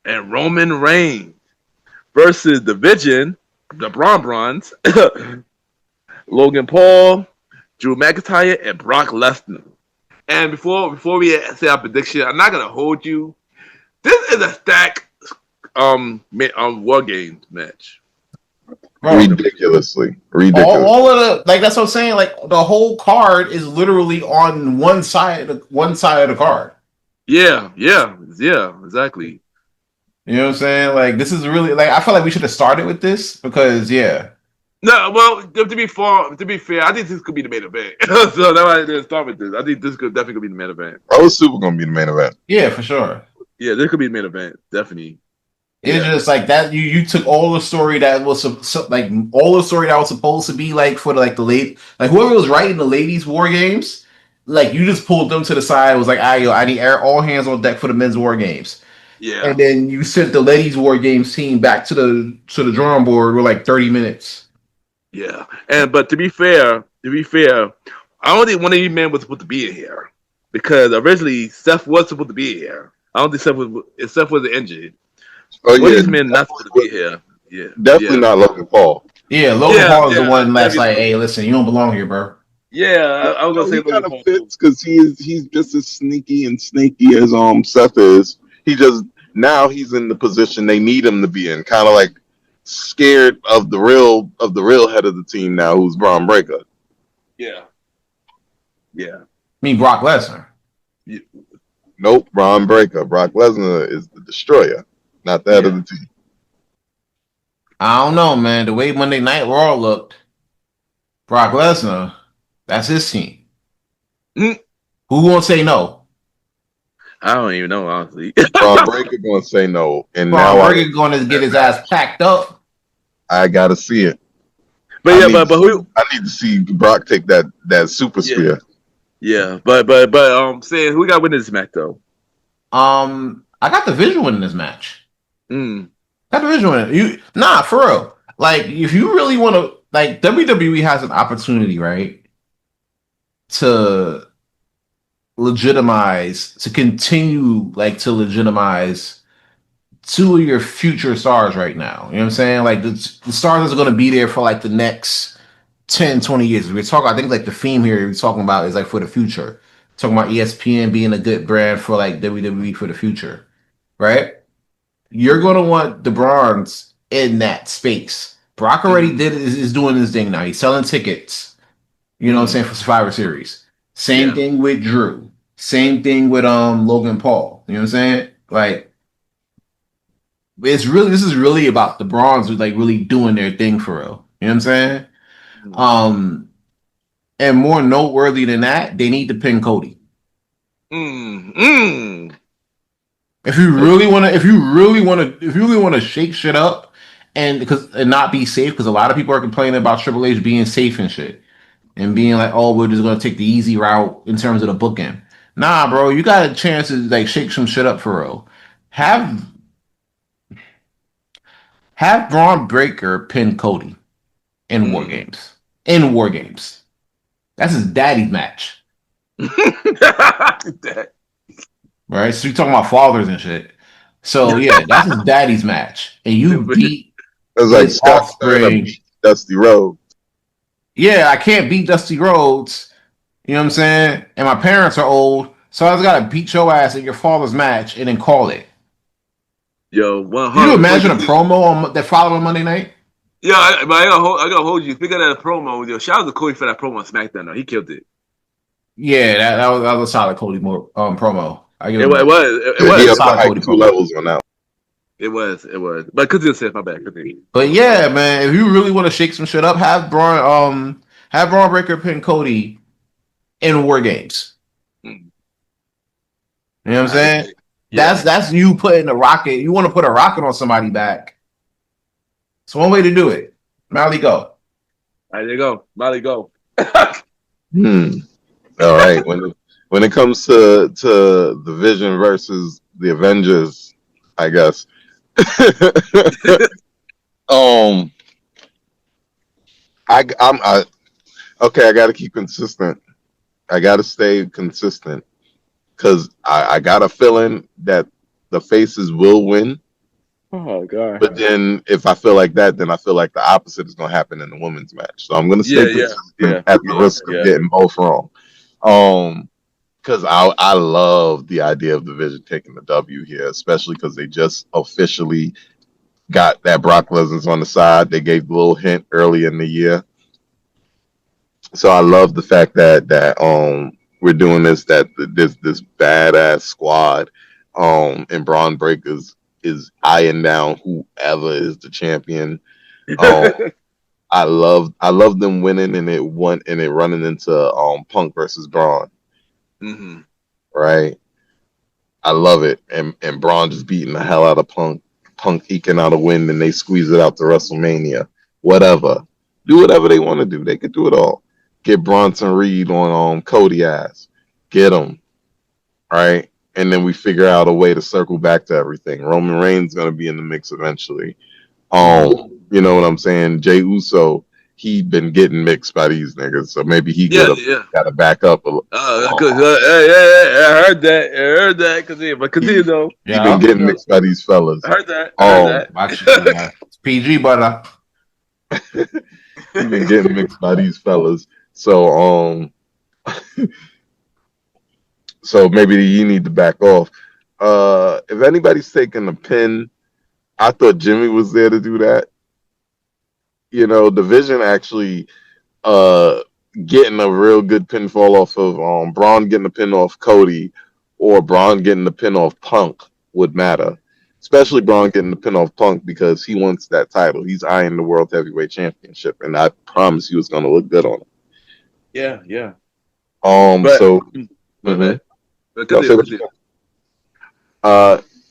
and Roman Reigns versus the Vision, the Brawns, Logan Paul, Drew McIntyre, and Brock Lesnar. And before we say our prediction, I'm not gonna hold you. This is a stack War Games match. Bro, Ridiculously. all of the that's what I'm saying. Like the whole card is literally on one side of the card. Yeah, exactly. You know what I'm saying? Like this is really like I feel like we should have started with this because No, well, to be fair, I think this could be the main event. So that's why I didn't start with this. I think this could definitely be the main event. I was super gonna be the main event. Yeah, for sure. Yeah, this could be the main event, definitely. It's just like that. You took all the story that was like all the story that was supposed to be like for the late whoever was writing the ladies' war games, like you just pulled them to the side. It was like, I need all hands on deck for the men's war games. Yeah, and then you sent the ladies' war games team back to the drawing board with like 30 minutes. Yeah, but to be fair, I don't think one of these men was supposed to be in here because originally Seth was supposed to be here. I don't think Seth was injured. Oh one yeah, of these men not supposed to be here. Yeah, definitely not Logan Paul. Yeah, Logan Paul is the one that's like, hey, listen, you don't belong here, bro. Yeah, I was gonna say he kind of fits because he's just as sneaky and snaky as Seth is. Now he's in the position they need him to be in, kind of like scared of the real head of the team now, who's Braun Breaker. Yeah. I mean Brock Lesnar. Yeah. Nope, Braun Breaker. Brock Lesnar is the destroyer, not the head of the team. I don't know, man. The way Monday Night Raw looked, Brock Lesnar, that's his team. Who won't say no? I don't even know, honestly. Braun Breaker going to say no, and Braun Breaker going to get his ass packed up. I got to see it. But I need to see Brock take that super spear. Yeah, but saying who got win this match though? I got the visual in this match. Got the visual in it. For real. Like if you really want to, like WWE has an opportunity, right, to continue to legitimize two of your future stars right now. You know what I'm saying? Like the stars that are going to be there for like the next 10, 20 years. We're talking, I think like the theme here we're talking about is like for the future. Talking about ESPN being a good brand for like WWE for the future, right? You're going to want the Bronze in that space. Brock already is doing this thing now. He's selling tickets, you know what I'm saying, for Survivor Series. Same thing with Drew. Same thing with Logan Paul. You know what I'm saying? Like this is really about the Bronze like really doing their thing for real. You know what I'm saying? And more noteworthy than that, they need to pin Cody. If you really want to shake shit up and not be safe, because a lot of people are complaining about Triple H being safe and shit and being like, oh, we're just gonna take the easy route in terms of the booking. Nah, bro, you got a chance to like shake some shit up for real. Have Braun Breaker pin Cody in WarGames. In WarGames. That's his daddy's match. Right? So you're talking about fathers and shit. So yeah, that's his daddy's match. And you beat his offspring. Dusty Rhodes. Yeah, I can't beat Dusty Rhodes. You know what I'm saying? And my parents are old, so I just gotta beat your ass at your father's match and then call it. Yo, can you imagine a promo that followed on Monday night? Yeah, I gotta hold you. Speaking of that promo, yo, shout out to Cody for that promo on SmackDown. Though. He killed it. Yeah, that was a solid Cody promo. It was a solid Cody promo. Levels on that. It was. But continue to say my bad. Continue. But yeah, man, if you really want to shake some shit up, have Braun Breaker pin Cody in WarGames. You know what I'm saying? Yeah. That's you putting a rocket. You want to put a rocket on somebody back. It's one way to do it. Mally, go. There you go. Mally, go. All right. When it comes to the Vision versus the Avengers, I guess. I got to keep consistent. I got to stay consistent because I got a feeling that the faces will win. Oh god! But then, if I feel like that, then I feel like the opposite is going to happen in the women's match. So I'm going to stay consistent at the risk of getting both wrong. because I love the idea of Division taking the W here, especially because they just officially got that Brock Lesnar's on the side. They gave a little hint early in the year, so I love the fact that we're doing this. That this badass squad, and Braun Breakers is eyeing down whoever is the champion. Um, I love them winning and it running into Punk versus Braun. Mm-hmm. Right. I love it. And Braun just beating the hell out of Punk. Punk eking out a win and they squeeze it out to WrestleMania. Whatever. Do whatever they want to do. They could do it all. Get Bronson Reed on Cody ass. Get him. Right. And then we figure out a way to circle back to everything. Roman Reigns gonna be in the mix eventually. You know what I'm saying? Jey Uso, he been getting mixed by these niggas, so maybe he got to back up a little. I heard that. Continue though. He been getting mixed by these fellas. I heard that. It's PG, but he been getting mixed by these fellas. So so maybe you need to back off. If anybody's taking a pin, I thought Jimmy was there to do that. You know, Division actually getting a real good pinfall off of Braun getting a pin off Cody or Braun getting the pin off Punk would matter. Especially Braun getting the pin off Punk because he wants that title. He's eyeing the World Heavyweight Championship, and I promise he was going to look good on it. Yeah.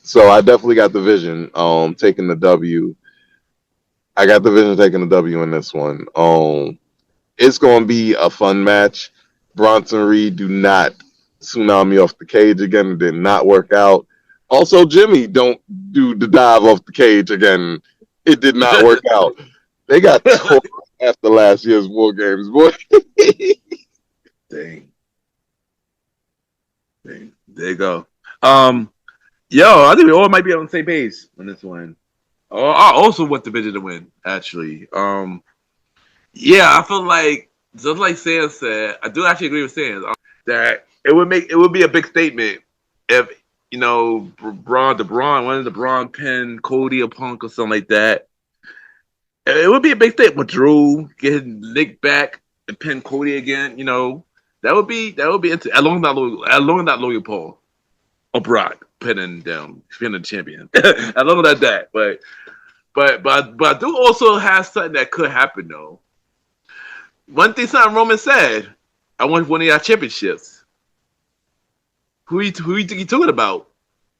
So I definitely got Division taking the W. I got Division taking the W in this one. It's going to be a fun match. Bronson Reed do not tsunami off the cage again. It did not work out. Also, Jimmy don't do the dive off the cage again. It did not work out. They got torn after last year's WarGames, boy. Dang. There you go. I think we all might be on the same page on this one. I also want Division to win, actually. I feel like, just like Sam said, I do actually agree with Sam that it would be a big statement if, one of the Braun pin Cody or Punk or something like that. It would be a big statement. Drew getting Nick back and pin Cody again. That would be along that Logan Paul or Brock pinning the champion. I don't know that, but I do also have something that could happen though. One thing Roman said, I want one of y'all championships. Who you think he talking about?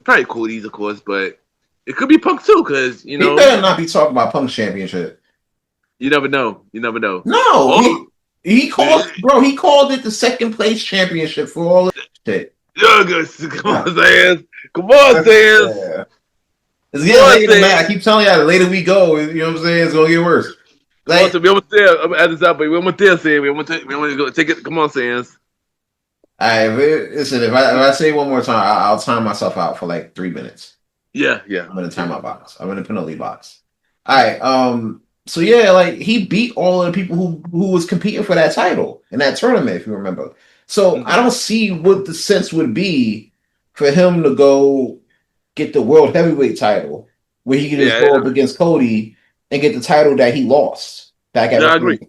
Probably Cody's, of course, but it could be Punk too, because he better not be talking about Punk's championship. You never know. No, he called it the second place championship for all of shit. Come on, Sans. Yeah. It's getting later, man. I keep telling you, the later we go, you know what I'm saying? It's gonna get worse. Like, we almost there. I'm at this up, but we almost there, Sam. We want to go take it. Come on, Sans. All right, listen. If I say one more time, I'll time myself out for like 3 minutes. Yeah. I'm in the timeout box. I'm in the penalty box. All right. So yeah, like he beat all of the people who was competing for that title in that tournament, if you remember. So I don't see what the sense would be for him to go get the World Heavyweight title, where he can just go up against Cody and get the title that he lost back at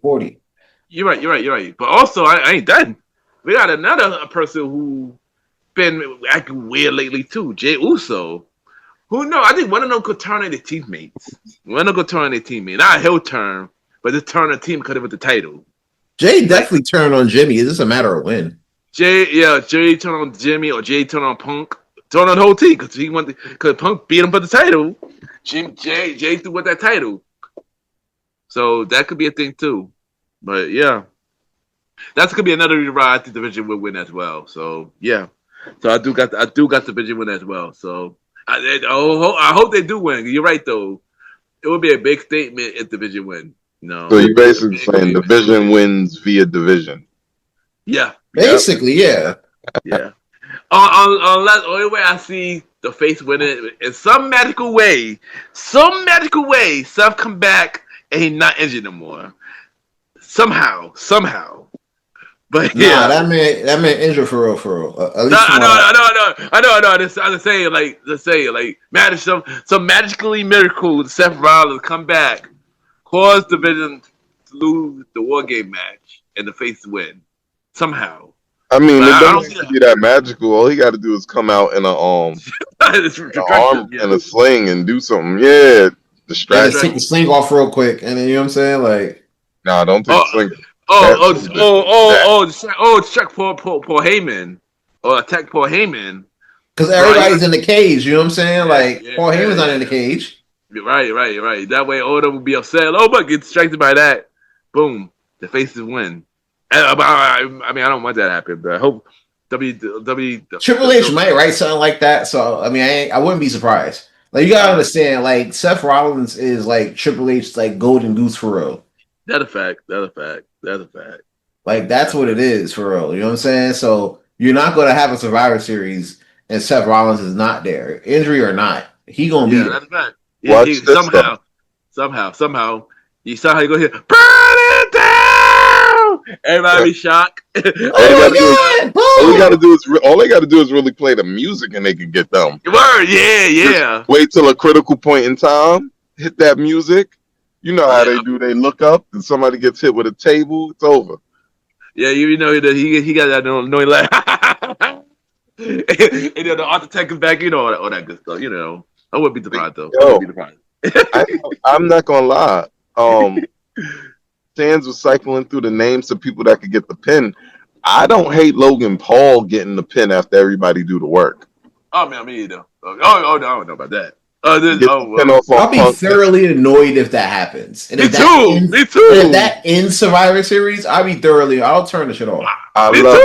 40. You're right. But also, I ain't done. We got another person who been acting weird lately too, Jey Uso. Who knows? I think one of them could turn into teammates. Not a heel turn, but just turn a team because of the title. Jay definitely turned on Jimmy. It's just a matter of when. Jay turned on Jimmy or Jay turned on Punk. Turn on the whole team because Punk beat him for the title. Jay threw with that title. So that could be a thing too. But yeah. That could be another ride the division will win as well. So yeah. So I do got the division win as well. So I hope they do win. You're right though. It would be a big statement if division win. No. So you're basically saying division wins via division. Yeah. Basically, yeah. Yeah. Unless only way I see the face winning in some magical way, Seth come back and he's not injured no more. Somehow. But nah, that man injured for real, for real. At least I know. I'm just saying, like, magic, some magically miracle. Seth Rollins come back, cause division to lose the War Game match, and the face win somehow. I mean, But it I don't doesn't see have to be that magical. All he got to do is come out in an arm and a sling and do something. Yeah, yeah, distract. take the sling off real quick, and then you know what I'm saying, like, Nah, don't take the sling. Check Paul Heyman or attack Paul Heyman. because everybody's in the cage. You know what I'm saying? Like Paul Heyman's not in the cage. Right. That way, Oda will be upset. Oh, but get distracted by that. Boom, the faces win. I mean, I don't want that to happen, but I hope Triple H might write something like that. So I mean, I wouldn't be surprised. Like you gotta understand, like Seth Rollins is like Triple H's like golden goose for real. That's a fact. Like that's what it is for real. You know what I'm saying? So you're not gonna have a Survivor Series and Seth Rollins is not there, injury or not. He gonna be there. That's a fact. Somehow, you saw how you go here. Burn it down. Everybody be shocked. All they gotta do is really play the music, and they can get them. Word, yeah. Just wait till a critical point in time, hit that music. You know how they do. They look up, and somebody gets hit with a table. It's over. Yeah, you know that he got that annoying laugh. And then the art detective back, you know, all that good stuff. You know, I wouldn't be surprised though. I'm not gonna lie. Sands was cycling through the names of people that could get the pin. I don't hate Logan Paul getting the pin after everybody do the work. Oh man, me either. No, I don't know about that. I'll be thoroughly annoyed if that happens. And me too. And if that ends Survivor Series, I'll turn the shit off. I love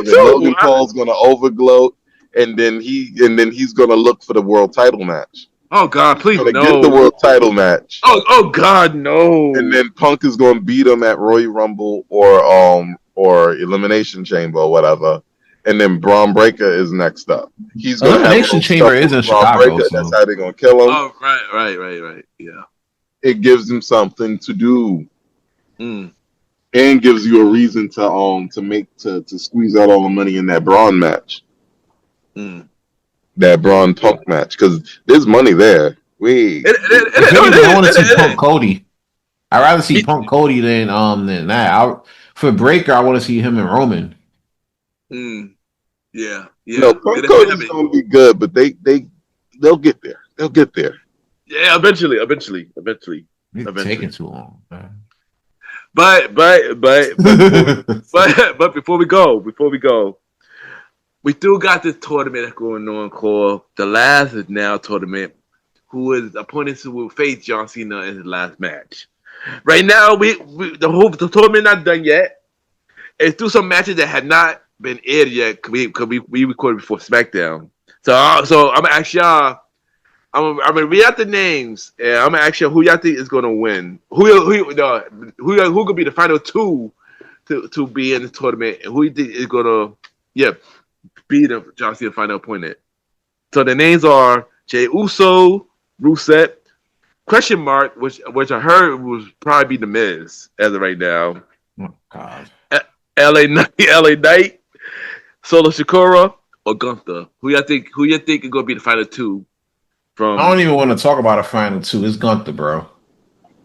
it. Logan Paul's gonna overgloat, and then he's gonna look for the world title match. Oh God, please no! Get the world title match. Oh God, no! And then Punk is gonna beat him at Royal Rumble or Elimination Chamber or whatever. And then Braun Breaker is next up. He's gonna Elimination Chamber is in Chicago. So. That's how they're gonna kill him. Oh, right. Yeah. It gives him something to do, and gives you a reason to squeeze out all the money in that Braun match, that Braun Punk match, because there's money there. I want to see Punk Cody. I'd rather see Punk Cody than that. For Breaker, I want to see him and Roman. Yeah. No, Punk Cody's gonna be good, but they'll get there. They'll get there. Yeah, eventually. It's taking too long, man. But before we go, we still got this tournament that's going on called the Last Is Now tournament. Who is opponents who will face John Cena in his last match? Right now, the tournament not done yet. It's through some matches that have not been aired yet. Cause we recorded before SmackDown. So I'm gonna ask y'all. I'm gonna read out the names, and I'm gonna ask y'all who y'all think is gonna win. Who could be the final two to be in the tournament, and who you think is gonna be the John Cena final opponent. So the names are Jey Uso, Rusev, question mark, which I heard would probably be the Miz as of right now. Oh God. LA Knight, Solo Sikoa, or Gunther. Who you think is gonna be the final two? From I don't even want to talk about a final two. It's Gunther, bro.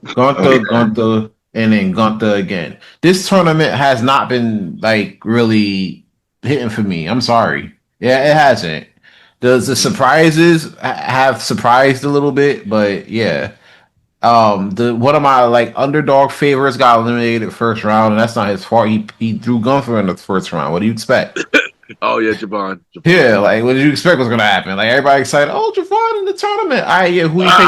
Gunther, and then Gunther again. This tournament has not been like really hitting for me. I'm sorry. Yeah, it hasn't. The surprises have surprised a little bit, but yeah. One of my like underdog favorites got eliminated first round, and that's not his fault. He threw Gunther in the first round. What do you expect? Oh yeah, Javon. Yeah, like what did you expect was gonna happen? Like everybody excited. Oh, Javon in the tournament. Who you think?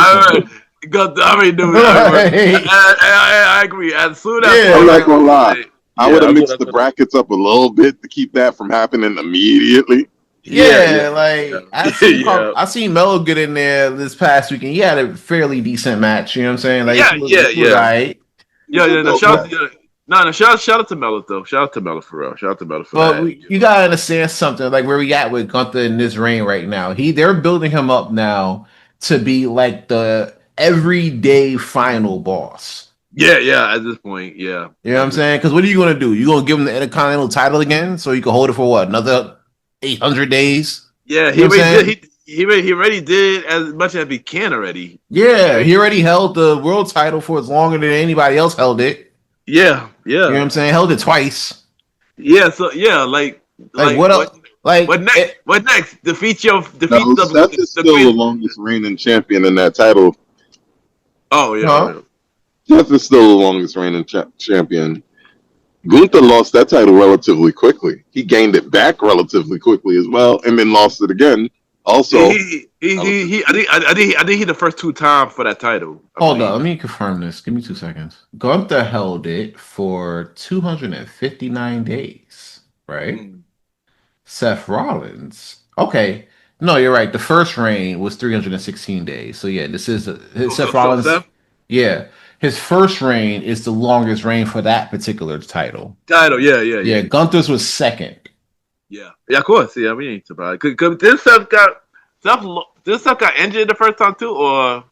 I agree. As soon as I'm not gonna lie, I would have mixed the brackets up a little bit to keep that from happening immediately. I seen Melo get in there this past weekend. He had a fairly decent match. You know what I'm saying? Like, right. Shout out to Melo though. Shout out to Melo for real. Shout out to Melo for that. You gotta understand something. Like where we at with Gunther in this reign right now. They're building him up now to be like the everyday final boss. Yeah. At this point, yeah. You know what I'm saying? Because what are you gonna do? You gonna give him the Intercontinental title again so you can hold it for what, another 800 days? Yeah, You know what I'm saying? he already did as much as he can already. Yeah, he already held the world title for as longer than anybody else held it. Yeah. You know what I'm saying? Held it twice. Yeah, so yeah, like what else? what next? What next? Defeat Seth is still the longest reigning champion in that title. Oh yeah. Huh? Seth is still the longest reigning champion. Gunther lost that title relatively quickly. He gained it back relatively quickly as well, and then lost it again. Also, I think he the first 2 times for that title. Hold on, let me confirm this. Give me 2 seconds. Gunther held it for 259 days, right? Seth Rollins. Okay. No, you're right. The first reign was 316 days. So yeah, this is Seth Rollins. Yeah. His first reign is the longest reign for that particular title. Yeah. Gunther's was second. Yeah, of course. Yeah, we ain't surprised. Cause this Seth got injured the first time too, or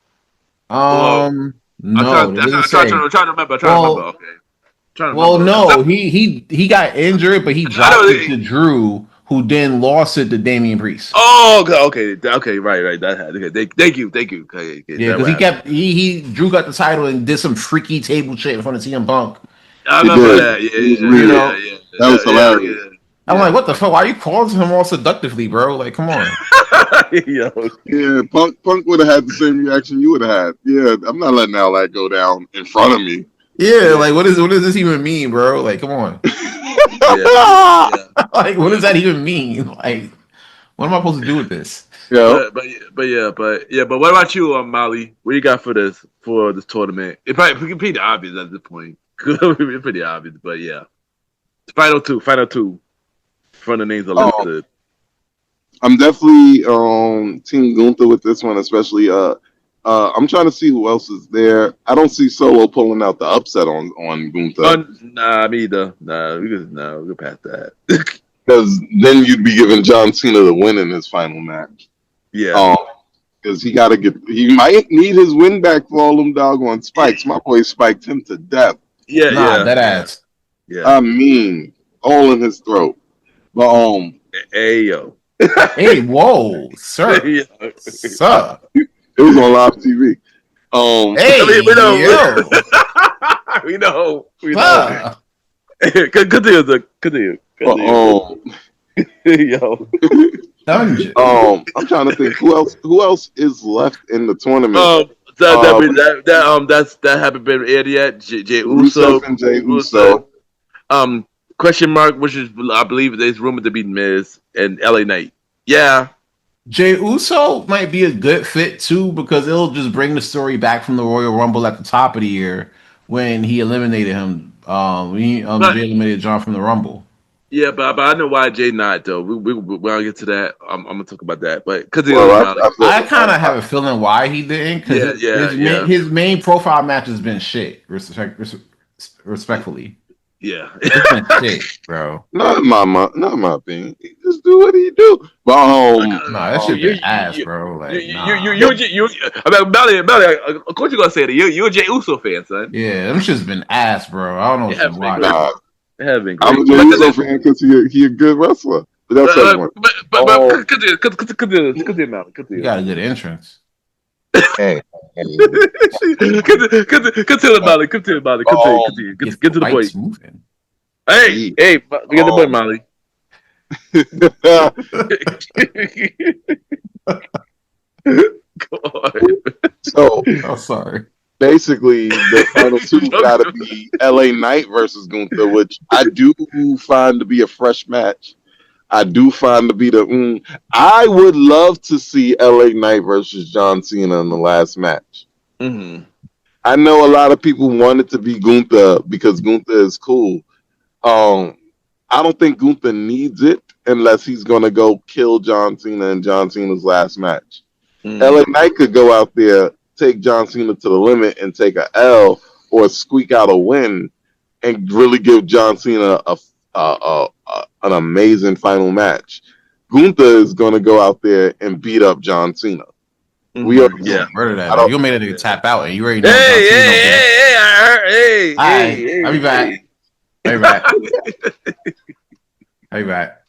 no. I'm trying to remember. Okay. No, he got injured, but he dropped it to Drew, who then lost it to Damian Priest. Oh, okay, right. Thank you. Okay, yeah, because Drew got the title and did some freaky table shit in front of CM Punk. I remember that. Yeah. That was hilarious. Yeah. I'm like, what the fuck? Why are you calling him all seductively, bro? Like, come on. Yeah, Punk would have had the same reaction you would have had. Yeah, I'm not letting all that go down in front of me. Yeah, like what does this even mean, bro? Like, come on. Like, what does that even mean? Like, what am I supposed to do with this? Yeah, but what about you, Molly? What you got for this tournament? It's pretty obvious at this point. It's pretty obvious, but yeah. Final two. From the names are listed. I'm definitely Team Gunther with this one, especially. I'm trying to see who else is there. I don't see Solo pulling out the upset on Gunther. Nah, me either. We'll past that. Because then you'd be giving John Cena the win in his final match. Yeah. Because he might need his win back for all them doggone spikes. My boy spiked him to death. Yeah, that ass. Yeah. I mean, all in his throat. But hey yo. Hey, whoa, sir. Yeah. Sir. It was on live TV. Hey, we know. Continue. Yo. Dungeon. I'm trying to think who else is left in the tournament. That haven't been aired yet. Jay Uso and Jay Uso. Question mark, which is I believe is rumored to be Miz and LA Knight. Yeah. Jay Uso might be a good fit too because it'll just bring the story back from the Royal Rumble at the top of the year when he eliminated him. Jay eliminated John from the Rumble. Yeah, but I know why Jay not though. We'll get to that. I'm gonna talk about that, but because I kind of have a feeling why he didn't. Because his main profile match has been shit. Respectfully. Yeah, it's been shit, bro. Not my opinion. He just do what he do. But that shit been ass, bro. Like, Melly, of course you gonna say that. You're a Jay Uso fan, son. Yeah, them shit's been ass, bro. I don't know why. It has been great. I'm a Jay Uso fan because he a good wrestler. But that's but continue, Melly. You got a good entrance. Hey. Continue, Molly. Continue. Get to the point. Moving. Hey, get the point, Molly. So, sorry. Basically, the final two got to be LA Knight versus Gunther, which I do find to be a fresh match. I do find to be I would love to see LA Knight versus John Cena in the last match. Mm-hmm. I know a lot of people want it to be Gunther because Gunther is cool. I don't think Gunther needs it unless he's going to go kill John Cena in John Cena's last match. Mm-hmm. LA Knight could go out there, take John Cena to the limit and take a L or squeak out a win and really give John Cena an amazing final match. Gunther is going to go out there and beat up John Cena. We already Yeah, murder that. I don't. You gonna make that nigga tap out, and you already know John Cena don't care. Hey, All right, I'll be back. I'll be back. I'll be back.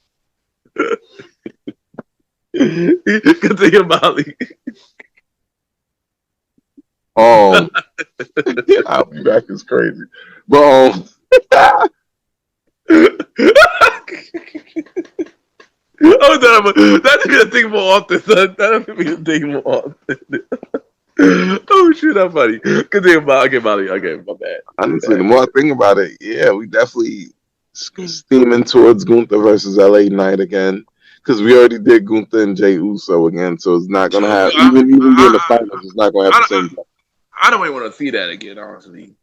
Continue, Molly. I'll be back is crazy, but Oh, that be a thing more often, son. That be a thing more often. Oh shoot, that's funny. Continue, Molly. Okay, Molly. Okay, my bad. honestly, the more I think about it, yeah, we definitely steaming towards Gunther versus LA Knight again. Because we already did Gunther and Jey Uso again, so it's not gonna have even being the finals, it's not gonna have the same. I don't even want to see that again, honestly.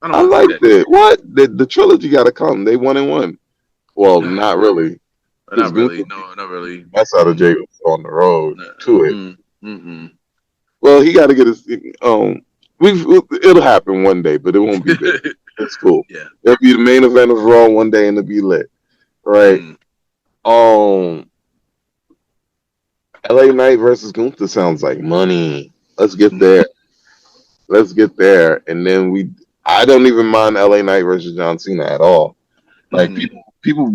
I liked it. What the trilogy got to come? They 1-1. Well, not really. Not really. No, not really. That's out of Jey Uso on the road to it. Mm-mm. Well, he got to get his. It'll happen one day, but it won't be big. It's cool. Yeah, it'll be the main event of Raw one day, and it'll be lit. Right. LA Knight versus Gunther sounds like money. Let's get there. And then I don't even mind LA Knight versus John Cena at all. Like people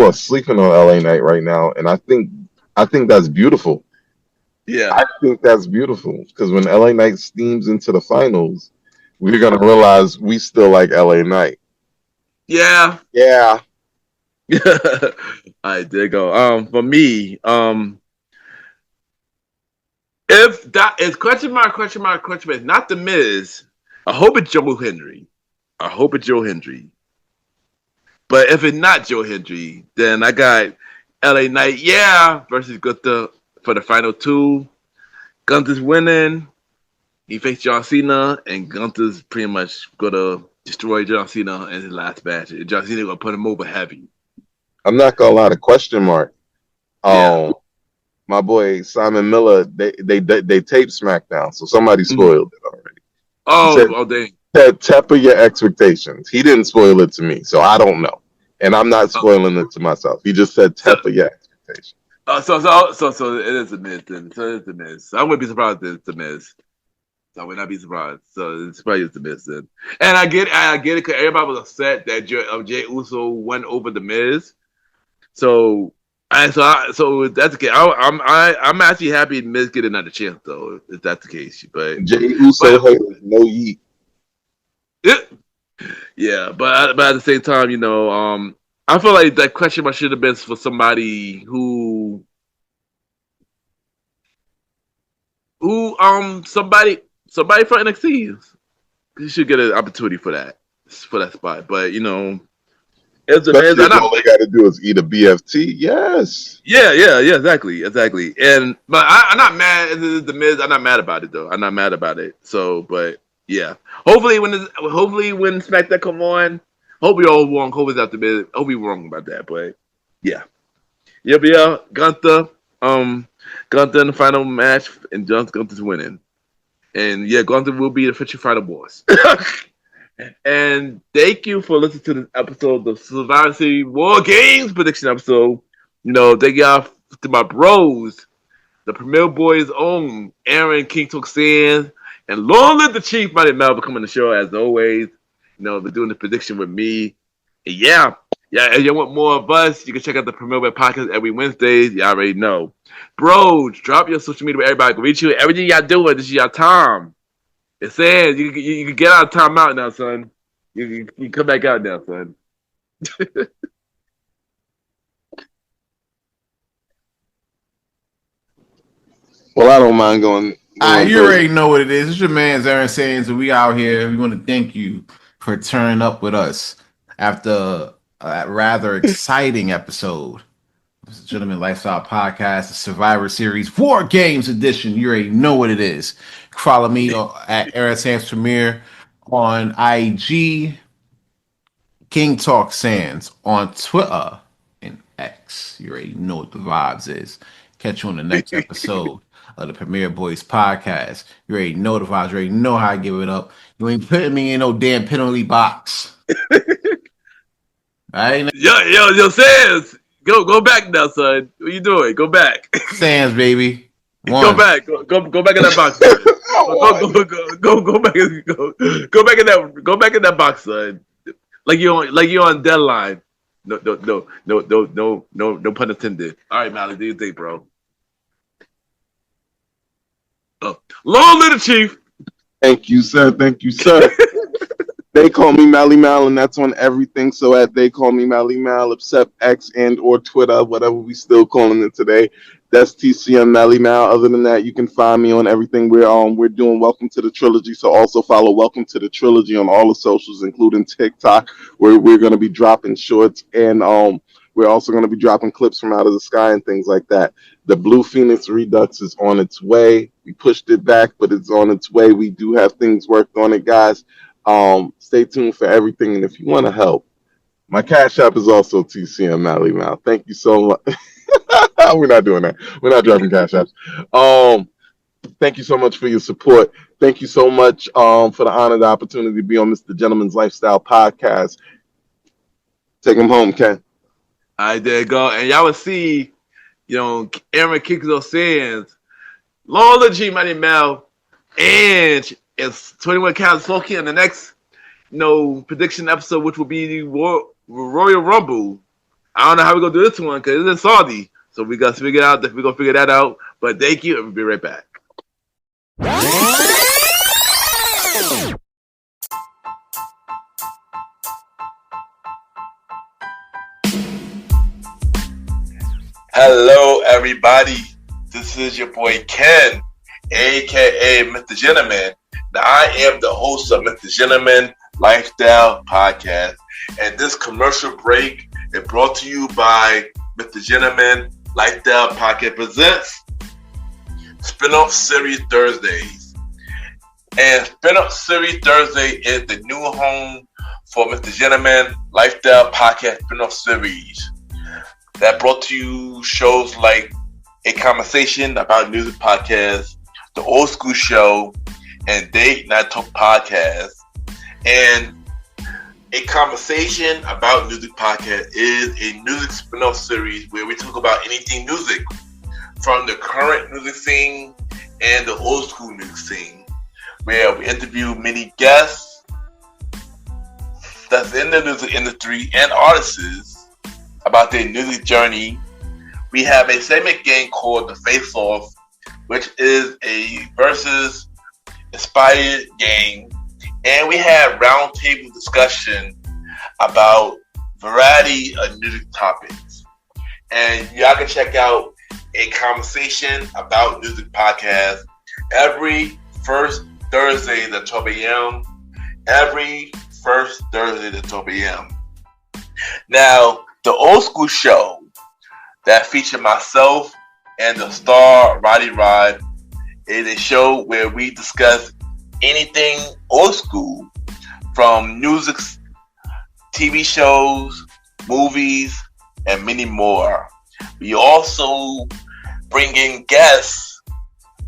are sleeping on LA Knight right now, and I think that's beautiful. Yeah, I think that's beautiful because when LA Knight steams into the finals, we're gonna realize we still like LA Knight. Yeah. I did go. For me, if that is question mark, not the Miz, I hope it's Joe Hendry. But if it's not Joe Hendry, then I got LA Knight, versus Gunther for the final two. Gunther's winning. He faced John Cena, and Gunther's pretty much gonna destroy John Cena in his last match. John Cena gonna put him over heavy. I'm not gonna lie, the question mark. My boy Simon Miller, they taped SmackDown, so somebody spoiled it already. Dang. Temper your expectations. He didn't spoil it to me, so I don't know, and I'm not spoiling it to myself. He just said temper your expectations. So it is a Miz then. So it's the Miz. I wouldn't be surprised if it's the Miz. So I would not be surprised. So it's probably the Miz then. And I get it because everybody was upset that Jey Uso went over the Miz. So if that's the case, I'm actually happy Miz get another chance though, if that's the case. But Jey Uso haters, no yeet. Yeah, but at the same time, I feel like that question mark should have been for somebody who somebody for NXT. You should get an opportunity for that spot. But it's a Miz. All they got to do is eat a BFT. Yes. Yeah, exactly. And but I'm not mad. The Miz. I'm not mad about it though. I'm not mad about it. So, but yeah. Hopefully when SmackDown come on, hope we all wrong. Hope it's out the Miz. Hope we wrong about that. But yeah. Gunther. Gunther in the final match, and Gunther's winning. And yeah, Gunther will be the official final boss. And thank you for listening to this episode of Survivor Series WarGames prediction episode. Thank y'all to my bros, the Premier Boyz own Aaron King Took Sands, and long live the Chief Malimal for coming on the show as always. They're doing the prediction with me. And yeah, if you want more of us, you can check out the Premier Boy podcast every Wednesday. You already know. Bros, drop your social media where everybody can reach you. Everything y'all doing, this is your time. It says you can get out of time out now, son. You can come back out now, son. Well, I don't mind going. You already know what it is. It's your man's Aaron Sands, and we out here. We want to thank you for turning up with us after a rather exciting episode. This is Gentleman Lifestyle Podcast, the Survivor Series WarGames edition. You already know what it is. Follow me at Aaron Sands Premier on IG, King Talk Sands on Twitter and X. You already know what the vibes is. Catch you on the next episode of the Premier Boyz podcast. You already know the vibes. You already know how I give it up. You ain't putting me in no damn penalty box. Yo, Sands. Go back now, son. What you doing? Go back. Sands, baby. Go back. Go back in that box. Son. Go back in that box, son. Like you're on deadline. No pun intended. All right, Mally, do you think, bro? Oh. Long live the chief. Thank you, sir. They call me Malimal, and that's on everything. So at They Call Me Malimal, except X and or Twitter, whatever we still calling it today. That's TCM Malimal. Other than that, you can find me on everything. We're doing Welcome to the Trilogy. So also follow Welcome to the Trilogy on all the socials, including TikTok, where we're going to be dropping shorts, and we're also going to be dropping clips from Out of the Sky and things like that. The Blue Phoenix Redux is on its way. We pushed it back, but it's on its way. We do have things worked on it, guys. Stay tuned for everything, and if you want to help, my Cash App is also TCM Malimal. Thank you so much. We're not doing that. We're not dropping Cash Apps. Thank you so much for your support. Thank you so much for the honor, the opportunity to be on Mr. Gentleman's Lifestyle Podcast. Take him home, Ken. All right, there you go. And y'all will see, Aaron kicks those sands. Long live G Money Mel, and it's 21 Counts Loki in the next, prediction episode, which will be the Royal Rumble. I don't know how we're gonna do this one because it's in Saudi, so we got to figure out that we're gonna figure that out. But thank you, and we'll be right back. Hello, everybody. This is your boy Ken, aka Mr. Gentleman. Now, I am the host of Mr. Gentleman Lifestyle Podcast, and this commercial break is brought to you by Mr. Gentleman Lifestyle Podcast presents Spinoff Series Thursdays. And Spinoff Series Thursday is the new home for Mr. Gentleman Lifestyle Podcast Spinoff Series that brought to you shows like A Conversation About Music Podcast, The Old School Show, and Date Night Talk Podcast. And A Conversation About Music Podcast is a music spin-off series where we talk about anything music, from the current music scene and the old school music scene, where we interview many guests that's in the music industry and artists about their music journey. We have a segment game called The Face Off, which is a versus inspired game, and we have roundtable discussion about variety of music topics. And y'all can check out A Conversation About Music Podcast every first Thursday at 12 a.m. Every first Thursday at 12 a.m. Now, the Old School Show that featured myself and the star Roddy Rod is a show where we discuss anything old school, from music, TV shows, movies, and many more. We also bring in guests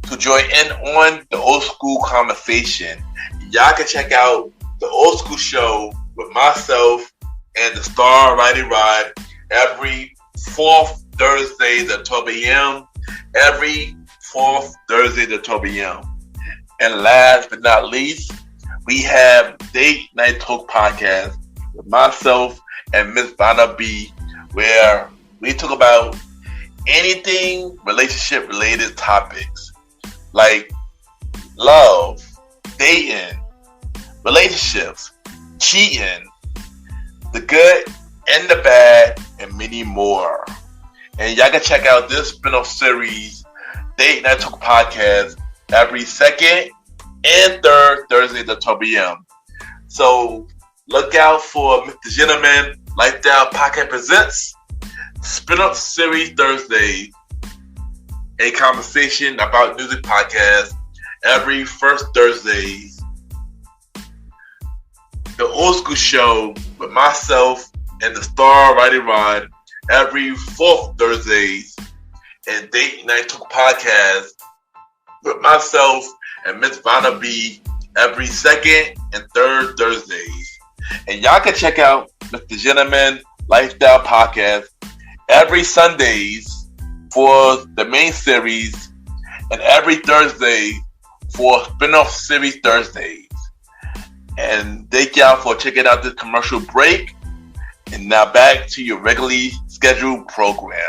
to join in on the old school conversation. Y'all can check out the Old School Show with myself and the star Roddy Rod every fourth Thursday at 12 a.m. Every fourth Thursday at 12 a.m. And last but not least, we have Date Night Talk Podcast with myself and Miss Vanna B, where we talk about anything relationship related topics like love, dating, relationships, cheating, the good and the bad, and many more. And y'all can check out this spin-off series, Date Night Talk Podcast, every second and third Thursday at 12 p.m. So look out for Mr. Gentleman Lifestyle Podcast presents Spin-off Series Thursday, A Conversation About Music Podcast every first Thursdays. The Old School Show with myself and the star Roddy Rod every fourth Thursdays, and Date Night Talk Podcast with myself and Miss Vanna B every second and third Thursdays. And y'all can check out Mr. Gentleman Lifestyle Podcast every Sundays for the main series, and every Thursday for spin-off series Thursdays. And thank y'all for checking out this commercial break. And now back to your regularly scheduled program.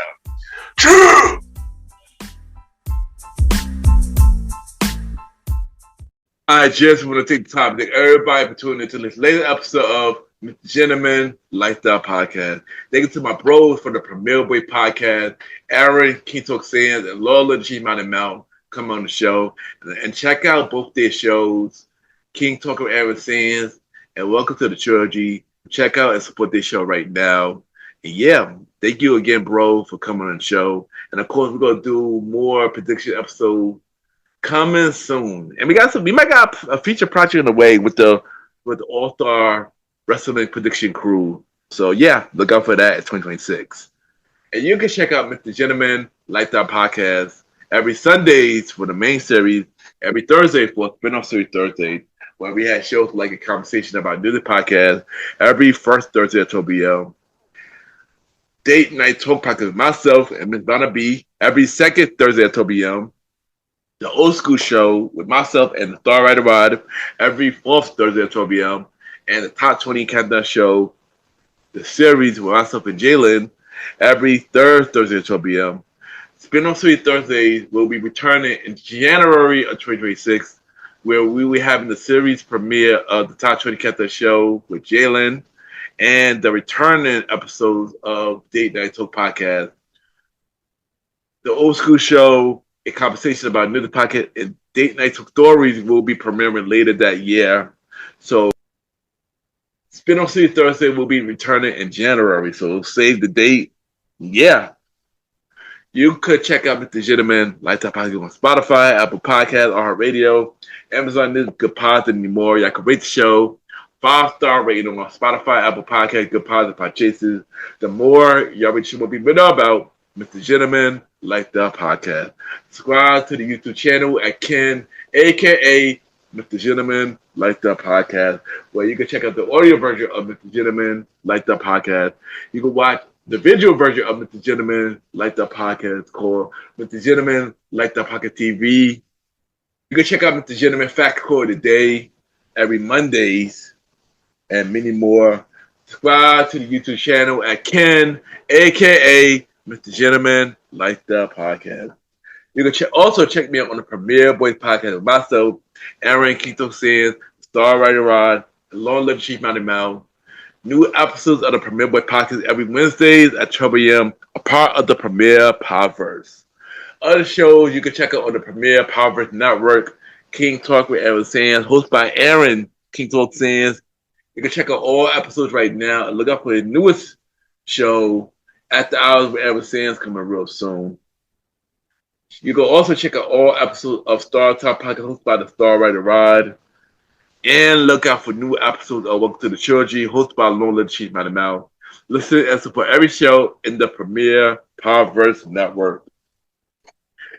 I just want to take the time to thank everybody for tuning into this latest episode of Mr. Gentleman Lifestyle Podcast. Thank you to my bros for the Premier Boy Podcast, Aaron, King Talk Sands, and Lola G Malimal come on the show. And check out both their shows, King Talk with Aaron Sands, and Welcome to the Trilogy. Check out and support their show right now. And yeah, thank you again, bro, for coming on the show. And of course, we're going to do more prediction episodes coming soon. And we might got a feature project in the way with the All-Star Wrestling Prediction Crew. So yeah, look out for that in 2026. And you can check out Mr. Gentleman Lifestyle Podcast every Sundays for the main series, every Thursday for spin-off series Thursday, where we had shows like a conversation about music podcast every first Thursday at 12 p.m. Date Night Talk Podcast with myself and Miss Vanna B every second Thursday at 12 p.m. The Old School Show with myself and the Star Rider Rod every fourth Thursday at 12 p.m. And the Top 20 Countdown Show, the series with myself and Jalen every third Thursday at 12 p.m. Spin-off series Thursdays will be returning in January of 2026, where we will be having the series premiere of the Top 20 Countdown Show with Jalen and the returning episodes of Date Night Talk Podcast. The Old School Show, a conversation about music podcast, and Date Night Talk Stories will be premiering later that year. So spin-off series Thursday will be returning in January, so save the date. Yeah. You could check out Mr. Gentleman Lifestyle Podcast on Spotify, Apple Podcasts, iHeartRadio, Amazon Music, Good Pods, and more. Y'all can rate the show 5-star rating on Spotify, Apple Podcasts, Good Pods, and Podchases. The more y'all reach will be better about Mr. Gentleman Lifestyle Podcast. Subscribe to the YouTube channel at Ken, aka Mr. Gentleman Lifestyle Podcast, where you can check out the audio version of Mr. Gentleman Lifestyle Podcast. You can watch the visual version of Mr. Gentleman Lifestyle Podcast called Mr. Gentleman Lifestyle Podcast TV. You can check out Mr. Gentleman Fact Code Today every Mondays and many more. Subscribe to the YouTube channel at Ken, aka Mr. Gentleman Lifestyle Podcast. You can also check me out on the Premier Boyz Podcast with myself, Aaron Kito Sands, Star Rider Rod, and Long Live Chief Malimal. New episodes of the Premier Boyz Podcast every Wednesdays at 12 a.m., a part of the Premier Powerverse. Other shows you can check out on the Premier Powerverse Network, King Talk with Aaron Sands, hosted by Aaron King Talk Sands. You can check out all episodes right now and look up for the newest show, At the Hours with Aaron Sands, coming real soon. You can also check out all episodes of Star Talk Podcast hosted by the Star Rider Rod. And look out for new episodes of Welcome to the Trilogy hosted by Long Live Chief Malimal. Listen and support every show in the Premier Powerverse Network.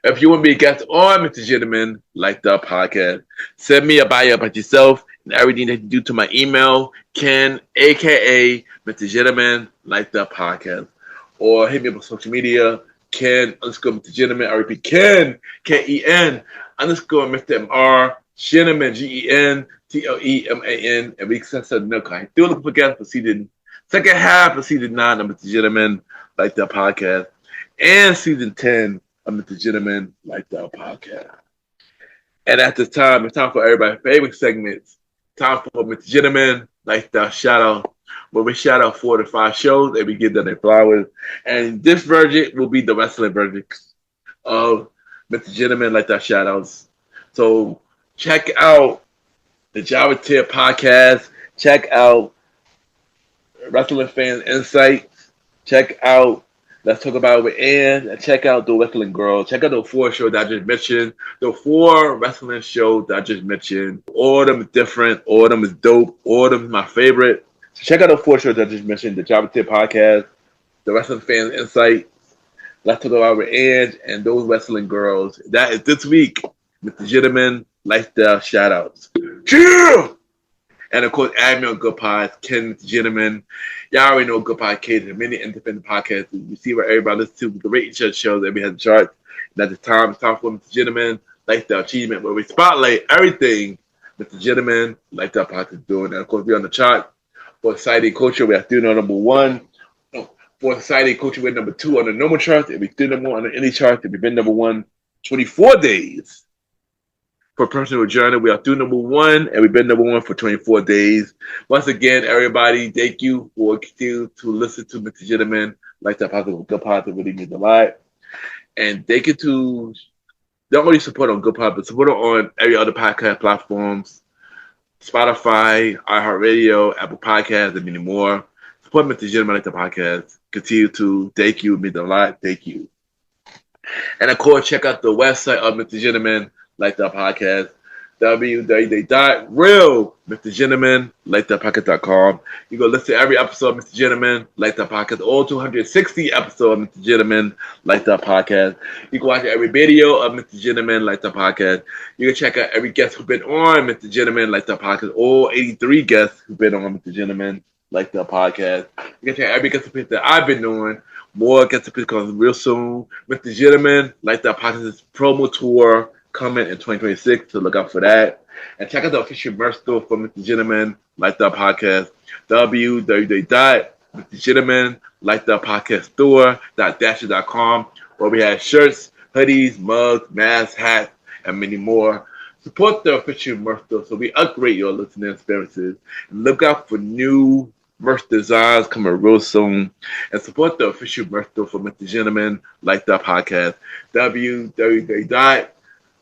If you want to be a guest on Mr. Gentleman Lifestyle Podcast, send me a bio about yourself and everything that you do to my email, Ken, aka Mr. Gentleman Lifestyle Podcast. Or hit me up on social media, Ken_Mr. Gentleman. I repeat, Ken, Ken, _ Mr. MR, Gentleman, GENTLEMAN. And we can set milk. I still looking for guests for second half of season 9 of Mr. Gentleman Lifestyle Podcast and season 10 of Mr. Gentleman Lifestyle Podcast. And at this time, it's time for everybody's favorite segments. Time for Mr. Gentleman Lifestyle Shout Out, where we shout out 4 to 5 shows and we give them their flowers. And this version will be the wrestling version of Mr. Gentleman Lifestyle Shout Outs. So check out the Java Tier Podcast. Check out Wrestling Fan Insights. Check out Let's Talk About It with Ann. And check out The Wrestling Girl. Check out the 4 shows that I just mentioned. The 4 wrestling shows that I just mentioned. All of them is different. All of them is dope. All of them is my favorite. So check out the 4 shows that I just mentioned. The Java Tier Podcast, The Wrestling Fan Insights, Let's Talk About It with Ann, and Those Wrestling Girls. That is this week, Mr. Gentleman Lifestyle Shoutouts. Chill! And of course, add me on Good Pods, Ken Gentleman. Y'all already know Good Pod caters, many independent podcasts. You see where everybody listens to the rating shows, everybody has the charts. At the time, it's time for Mr. Gentleman Lifestyle Achievement, where we spotlight everything Mr. Gentleman Lifestyle Podcast is doing. And of course, we're on the chart for Society Culture. We are still number one. For Society Culture, we're number 2 on the normal chart. And we're still number 1 on the indie chart. And we've been number 1 24 days. For Personal Journal, we are through number 1, and we've been number 1 for 24 days. Once again, everybody, thank you for continuing to listen to Mr. Gentleman Lifestyle Podcast. Good Pod, it really means a lot. And thank you to not only support on Good Pod, but support on every other podcast platforms, Spotify, iHeartRadio, Apple Podcasts, and many more. Support Mr. Gentleman Lifestyle Podcast. Continue to thank you, it means a lot. Thank you. And of course, check out the website of Mr. Gentleman Lifestyle Podcast, www.realmrgentlemanlifestylepodcast.com. You go listen to every episode of Mr. Gentleman Lifestyle Podcast, all 260 episodes of Mr. Gentleman Lifestyle Podcast. You can watch every video of Mr. Gentleman Lifestyle Podcast. You can check out every guest who's been on Mr. Gentleman Lifestyle Podcast, all 83 guests who've been on Mr. Gentleman Lifestyle Podcast. You can check out every guest that I've been doing. More guest appearances coming real soon. Mr. Gentleman Lifestyle Podcast promo tour coming in 2026, so look out for that. And check out the official merch store for Mr. Gentleman Lifestyle Podcast, www.mrgentlemanlifestylepodcaststore.dasher.com, where we have shirts, hoodies, mugs, masks, hats, and many more. Support the official merch store so we upgrade your listening experiences. And look out for new merch designs coming real soon. And support the official merch store for Mr. Gentleman Lifestyle Podcast,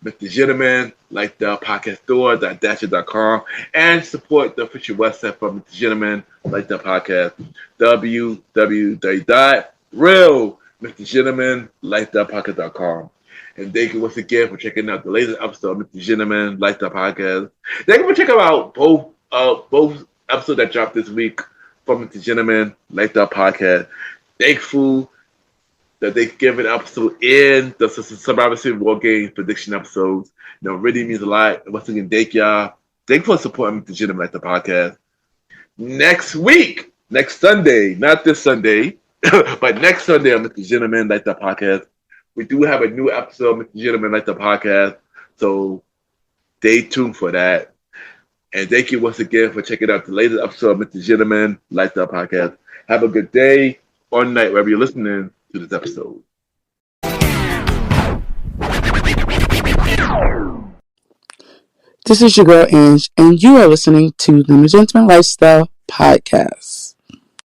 Mr. Gentleman Lifestyle Podcast Store.dasher.com, and support the official website for Mr. Gentleman Lifestyle Podcast, www.realmrgentlemanlifestylepodcast.com. And thank you once again for checking out the latest episode of Mr. Gentleman Lifestyle Podcast. Thank you for checking out both episodes that dropped this week from Mr. Gentleman Lifestyle Podcast. Thankful that they give an episode in the Survivor Series WarGames prediction episodes. You know, really means a lot. Once again, thank y'all. Thank you for supporting Mr. Gentleman Lifestyle Podcast. Next week, next Sunday, not this Sunday, but next Sunday on Mr. Gentleman Lifestyle Podcast, we do have a new episode of Mr. Gentleman Lifestyle Podcast, so stay tuned for that. And thank you once again for checking out the latest episode of Mr. Gentleman Lifestyle Podcast. Have a good day or night wherever you're listening to this episode. This is your girl Ange, and you are listening to the Gentleman Lifestyle Podcast.